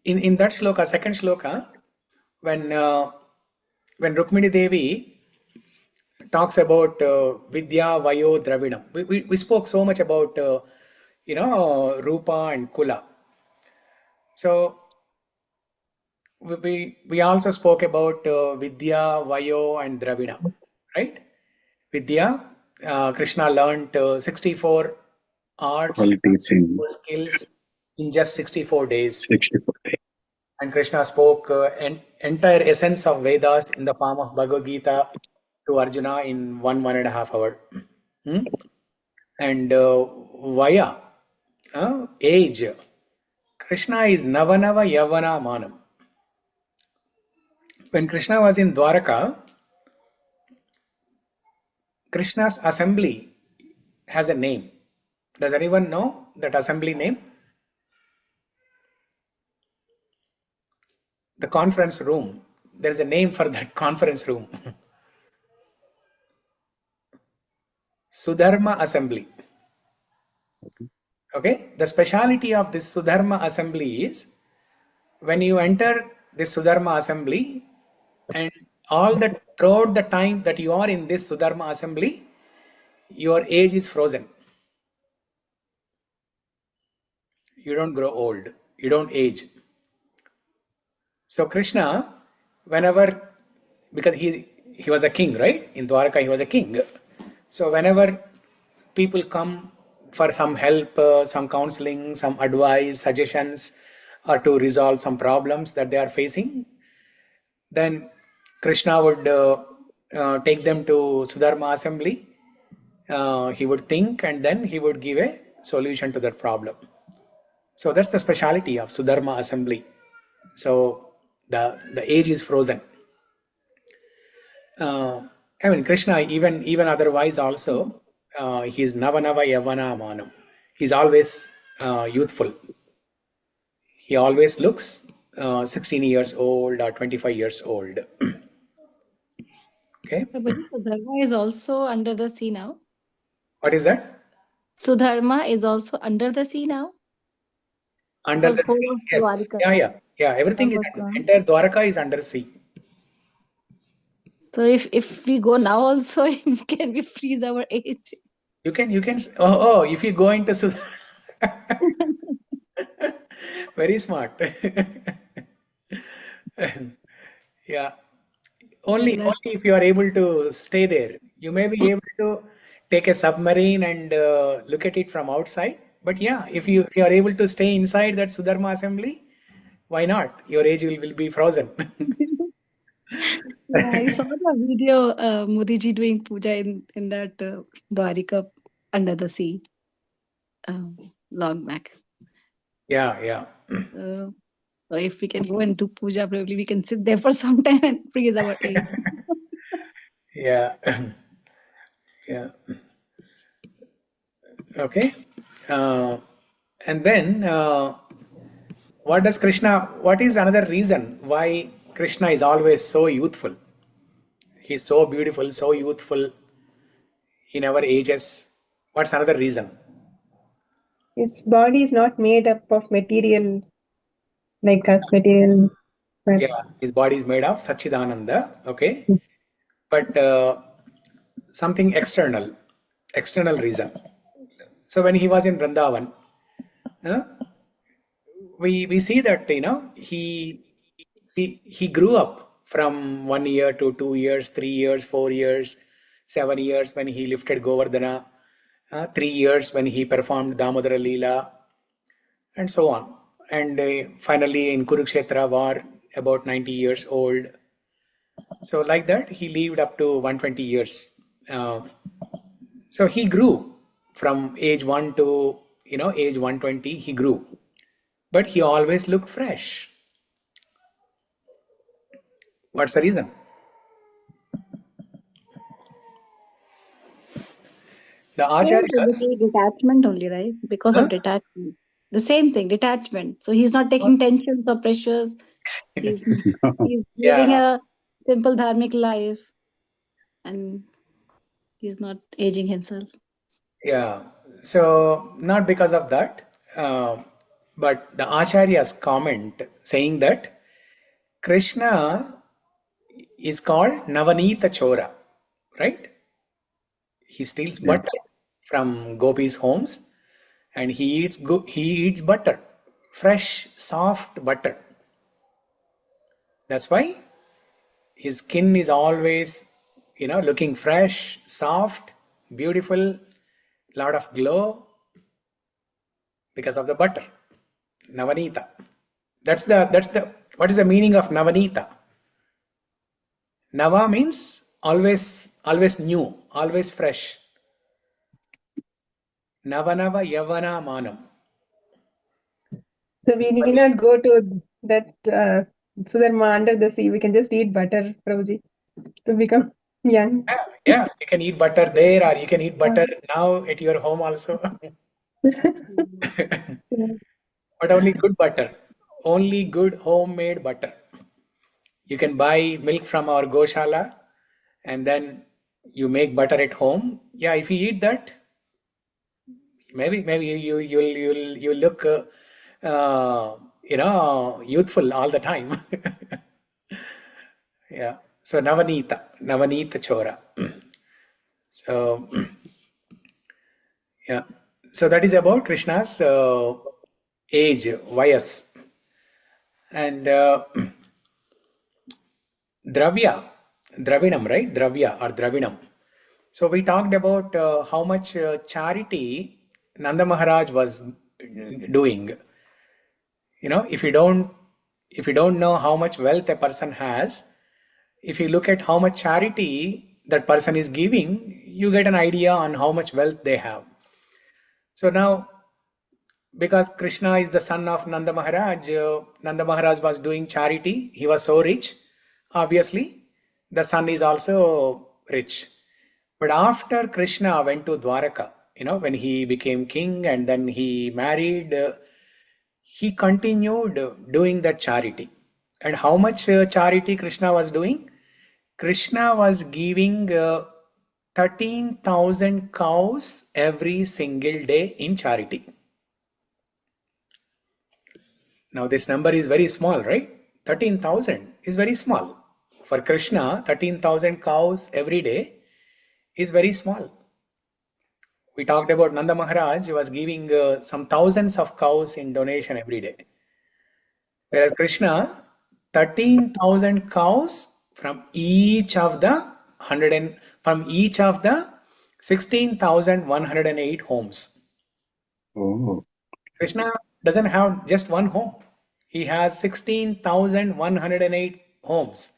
in that shloka, second shloka, when Rukmini Devi talks about Vidya, Vayo, Dravidam, we spoke so much about Rupa and Kula. So we also spoke about Vidya, Vayo, and Dravida, right? Vidya, Krishna learned 64 arts, Qualities in skills in just 64 days. 64 days. And Krishna spoke entire essence of Vedas in the form of Bhagavad Gita to Arjuna in 1.5 hour. Hmm? And Vaya, age. Krishna is Navanava Yavana Manam. When Krishna was in Dwaraka, Krishna's assembly has a name. Does anyone know that assembly name? The conference room. There is a name for that conference room. Sudharma assembly. Okay. The speciality of this Sudharma assembly is when you enter this Sudharma assembly and all that throughout the time that you are in this Sudharma assembly, your age is frozen. You don't grow old. You don't age. So Krishna, whenever, because he was a king, right? In Dwaraka, he was a king. So whenever people come for some help, some counseling, some advice, suggestions, or to resolve some problems that they are facing, then Krishna would take them to Sudharma assembly. He would think and then he would give a solution to that problem. So that's the speciality of Sudharma assembly. So the age is frozen. I mean, Krishna, even otherwise also, he's Navanava Yavana Manam. He's always youthful. He always looks 16 years old or 25 years old. Okay. But Sudharma is also under the sea now. What is that? Sudharma is also under the sea now. Under Because the whole sea. of Yes. Dwarika Yeah. Everything is was under, gone. entire Dwaraka is under sea. So if we go now also, can we freeze our age? You can. Oh, if you go into very smart. Yeah. Like Only that. if you are able to stay there. You may be able to take a submarine and look at it from outside. But yeah, if you are able to stay inside that Sudharma assembly, why not? Your age will be frozen. Yeah, I saw the video, Modi ji doing puja in that Dwarika under the sea long back. Yeah. So if we can go and do puja, probably we can sit there for some time and freeze our age. Yeah. Yeah. Okay. And then what does Krishna, what is another reason why Krishna is always so youthful? He's so beautiful, so youthful in our ages. What's another reason? His body is not made up of material like us, material. But Yeah, his body is made of Sachidananda, okay? But something external reason. So when he was in Vrindavan, uh, we see that he grew up from 1 year to 2 years, 3 years, 4 years, 7 years when he lifted Govardhana, 3 years when he performed Damodara Leela, and so on. And finally in Kurukshetra war, about 90 years old. So like that, he lived up to 120 years. So he grew from age 1 to age 120. He grew, but he always looked fresh. What's the reason? The Yeah, acharyas, basically detachment only, right? Because huh? of detachment. The same thing, detachment. So he's not taking tensions or pressures. He's he's living Yeah, a simple dharmic life, and he's not aging himself. yeah. So not because of that, but the Acharya's comment saying that Krishna is called Navanita Chora, right? He steals Yeah. butter from gopis' homes, and he eats butter, fresh, soft butter. That's why his skin is always, looking fresh, soft, beautiful, lot of glow because of the butter. Navanita. That's the what is the meaning of Navanita? Nava means always new, always fresh. Navanava Yavana Manam. So we need not go to that Sudharma under the sea. We can just eat butter, Prabhuji, to become young. Yeah, yeah, you can eat butter there or you can eat butter now at your home also. But only good butter. Only good homemade butter. You can buy milk from our Goshala and then you make butter at home. Yeah, if you eat that, maybe you'll look youthful all the time. Yeah. So Navanita Chora. So yeah. So that is about Krishna's age, Vayas, and Dravya, Dravinam, right? Dravya or Dravinam. So we talked about how much charity Nanda Maharaj was doing. If you don't know how much wealth a person has, if you look at how much charity that person is giving, you get an idea on how much wealth they have. So now, because Krishna is the son of Nanda Maharaj was doing charity. He was so rich. Obviously, the son is also rich. But after Krishna went to Dwaraka, when he became king and then he married, he continued doing that charity. And how much charity Krishna was doing? Krishna was giving 13,000 cows every single day in charity. Now this number is very small, right? 13,000 is very small. For Krishna, 13,000 cows every day is very small. We talked about Nanda Maharaj was giving some thousands of cows in donation every day. Whereas Krishna, 13,000 cows from each of the 16,108 homes. Oh. Krishna doesn't have just one home. He has 16,108 homes.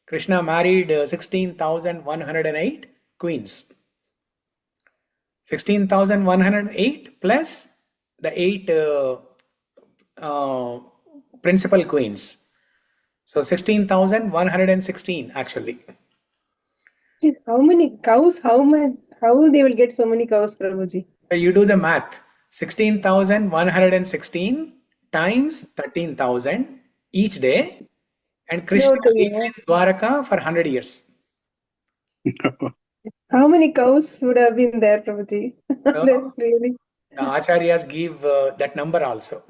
Krishna married 16,108 queens. 16,108 plus the 8 uh, principal queens. So 16,116 actually. How many cows? How much? How they will get so many cows, Prabhuji? So you do the math. 16,116 times 13,000 each day, and Krishna No, lived in Dwaraka for 100 years. how many cows would have been there, Prabhuji? So Really? the acharyas give that number also.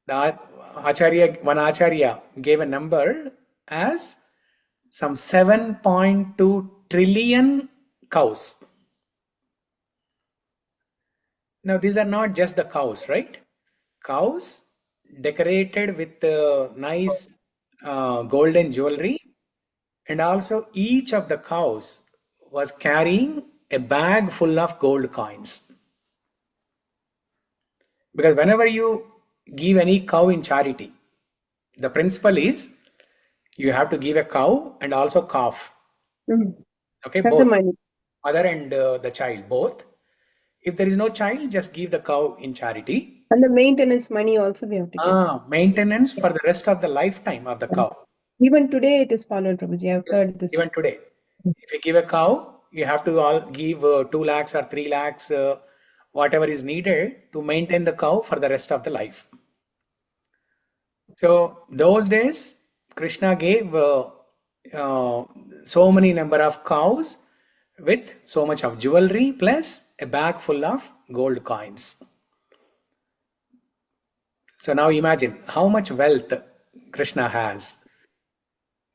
One acharya gave a number as some 7.2 trillion cows. Now these are not just the cows, right? Cows decorated with nice golden jewelry, and also each of the cows was carrying a bag full of gold coins. Because whenever you give any cow in charity, the principle is you have to give a cow and also calf. Mm. Okay, Have both, some money. mother and the child, both. If there is no child, just give the cow in charity. And the maintenance money also we have to give. Maintenance for the rest of the lifetime of the cow. Even today it is followed, Prabhuji. I've Yes, heard this. even today. If you give a cow, you have to all give 2 lakhs or 3 lakhs whatever is needed to maintain the cow for the rest of the life. So those days, Krishna gave so many number of cows with so much of jewelry plus a bag full of gold coins. So now imagine how much wealth Krishna has.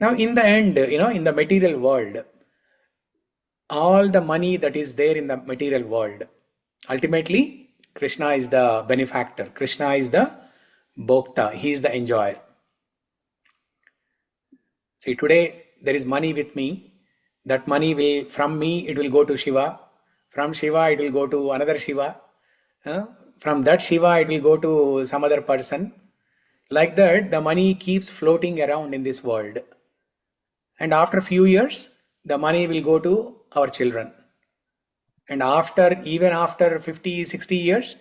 Now in the end, in the material world, all the money that is there in the material world, ultimately Krishna is the benefactor. Krishna is the Bhokta. He is the enjoyer. See, today there is money with me. That money will, from me, it will go to Shiva. From Shiva, it will go to another Shiva. From that Shiva, it will go to some other person. Like that, the money keeps floating around in this world. And after a few years, the money will go to our children. And even after 50, 60 years,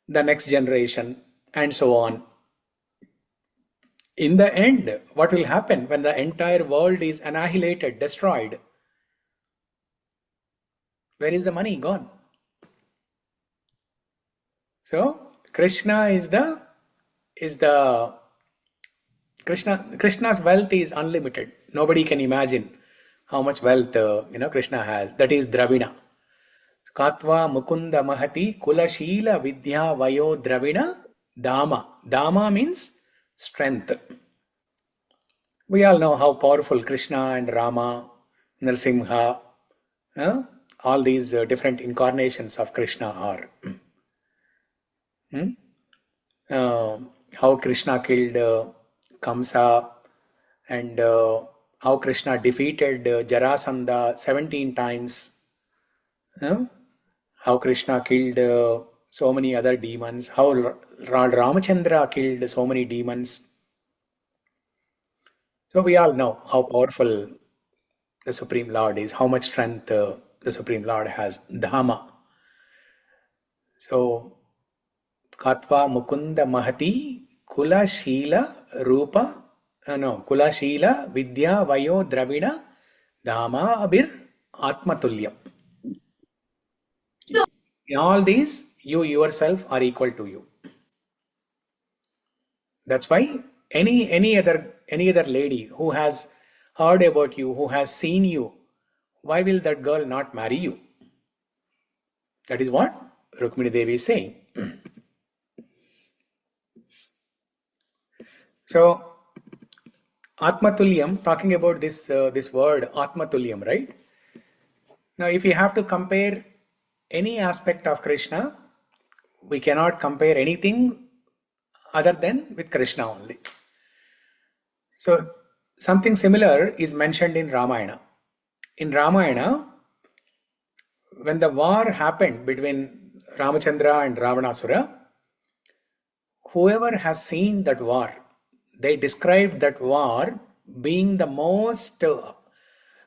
the next generation, and so on. In the end, what will happen when the entire world is annihilated, destroyed? Where is the money gone? So Krishna Krishna's wealth is unlimited. Nobody can imagine how much wealth Krishna has. That is Dravina. Katva Mukunda Mahati Kula Shila Vidya Vayo Dravina Dama. Dama means strength. We all know how powerful Krishna and Rama, Nrsimha, all these different incarnations of Krishna are. How Krishna killed Kamsa, and how Krishna defeated Jarasandha 17 times. How Krishna killed so many other demons. How Lord Ramachandra killed so many demons. So we all know how powerful the Supreme Lord is, how much strength the Supreme Lord has. Dhamma. So, Katva Mukunda Mahati Kula Shila Rupa, Kula Shila Vidya Vayo Dravina Dhamma Abir Atmatulyam. In all these, you yourself are equal to you. That's why any other lady who has heard about you, who has seen you, why will that girl not marry you? That is what Rukmini Devi is saying. So, Atmatulyam, talking about this word Atmatulyam, right? Now, if you have to compare any aspect of Krishna, we cannot compare anything other than with Krishna only. So, something similar is mentioned in Ramayana. In Ramayana, when the war happened between Ramachandra and Ravanasura, whoever has seen that war, they described that war being the most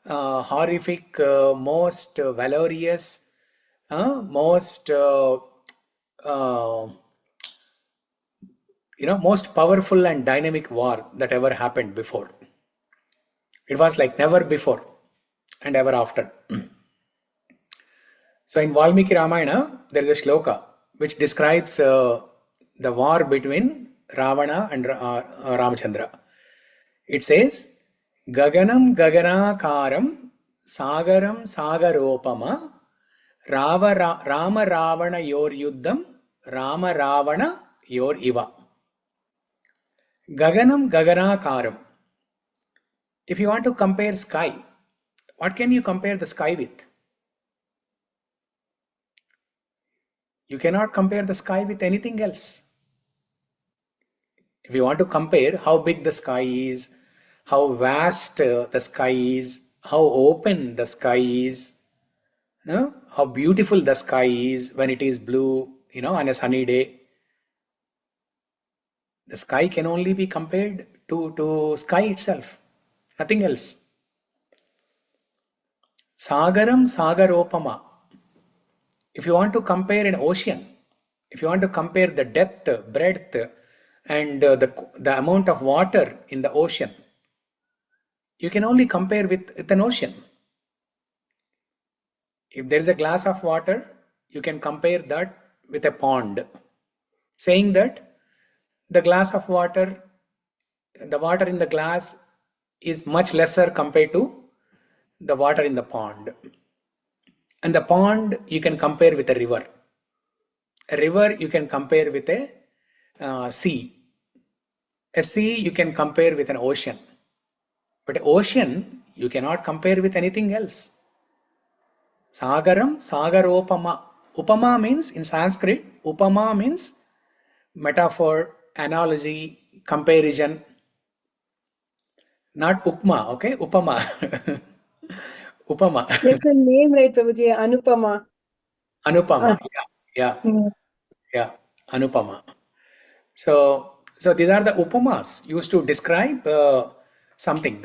horrific, most valorous, most most powerful and dynamic war that ever happened before. It was like never before and ever after. So in Valmiki Ramayana, there is a shloka which describes the war between Ravana and Ramachandra. It says, Gaganam Gaganakaram Sagaram Sagaropama Rama Ravana Yor Yuddham Rama Ravana Yor Iva. Gaganam Gaganakaram. If you want to compare sky, what can you compare the sky with? You cannot compare the sky with anything else. If you want to compare how big the sky is, how vast the sky is, how open the sky is, how beautiful the sky is when it is blue, on a sunny day. The sky can only be compared to sky itself, nothing else. Sagaram Sagaropama. If you want to compare an ocean, if you want to compare the depth, breadth, and the amount of water in the ocean, you can only compare with an ocean. If there is a glass of water, you can compare that with a pond, saying that the glass of water, the water in the glass is much lesser compared to the water in the pond. And the pond you can compare with a river. A river you can compare with a sea. A sea you can compare with an ocean. But ocean you cannot compare with anything else. Sagaram, sagaropama. Upama means in Sanskrit, upama means metaphor, analogy, comparison. Not upma, okay? Upama. Upama. There's a name, right, Prabhuji? Anupama. Anupama. Yeah. Anupama. So these are the upamas used to describe something.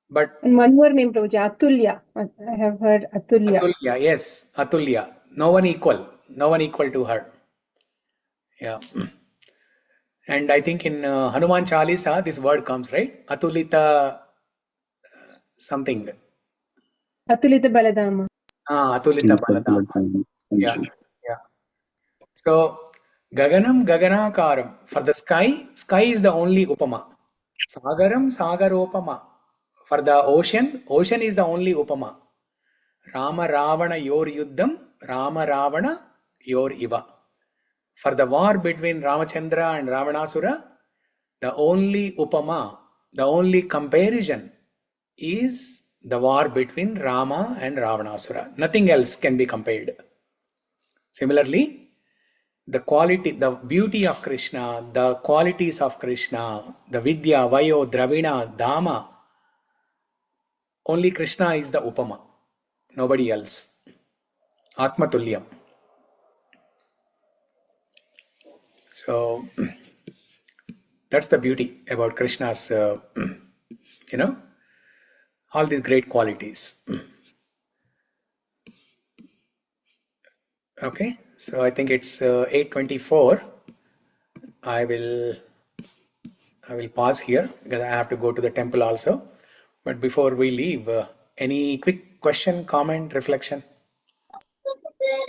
But And one more name, Prabhuji, Atulya. I have heard Atulya. Atulya, yes, Atulya. No one equal to her. Yeah. And I think in Hanuman Chalisa, this word comes, right? Atulita something. Atulita Baladama. Atulita Baladama. Yeah. So, Gaganam Gaganakaram. For the sky, sky is the only upama. Sagaram Sagaropama. For the ocean, ocean is the only upama. Rama Ravana Yor Yuddham, Rama Ravana Yor Iva. For the war between Ramachandra and Ravanasura, the only upama, the only comparison is the war between Rama and Ravanasura. Nothing else can be compared. Similarly, the quality, the beauty of Krishna, the qualities of Krishna, the Vidya, Vayo, Dravina, Dhamma, only Krishna is the upama, nobody else. Atmatulyam. So that's the beauty about Krishna's, all these great qualities. Okay, so I think it's 8:24. I will pause here because I have to go to the temple also. But before we leave, any quick question, comment, reflection?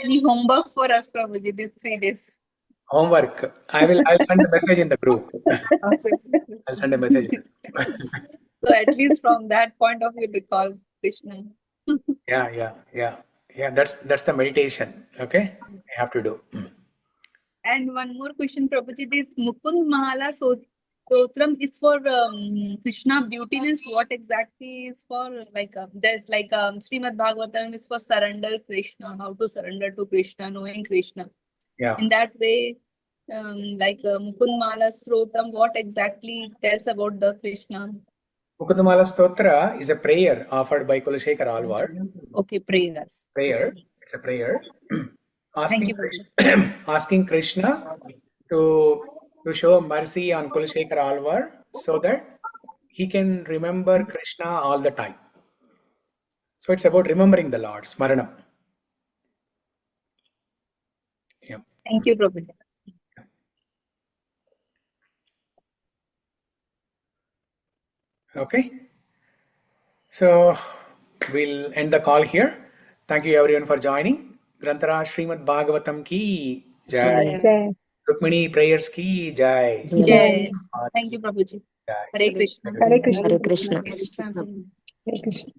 Any homework for us, Prabhuji, these 3 days? Homework. I'll send a message in the group. I'll send a message. So at least from that point of view, recall Krishna. Yeah. That's the meditation. Okay, you have to do. And one more question, Prabhuji, this Mukund Mahala Stotram is for Krishna beautiness. What exactly is for? Like there's like Srimad Bhagavatam is for surrender Krishna, how to surrender to Krishna, knowing Krishna. Yeah. In that way, like Mukund Mahala Stotram, what exactly tells about the Krishna? Mukundamala Stotra is a prayer offered by Kulashekar Alvar. Okay, prayers. Prayer. It's a prayer. Thank you, asking Krishna to show mercy on Kulashekar Alvar so that he can remember Krishna all the time. So it's about remembering the Lord, Smaranam. Yeah. Thank you, Prabhuji. Okay. So we'll end the call here. Thank you everyone for joining. Grantara Srimad Bhagavatam ki jai. Jai. Rukmini prayers ki jai. Jai. Thank you, Prabhuji. Jai. Hare Krishna. Hare Krishna. Hare Krishna. Hare Krishna.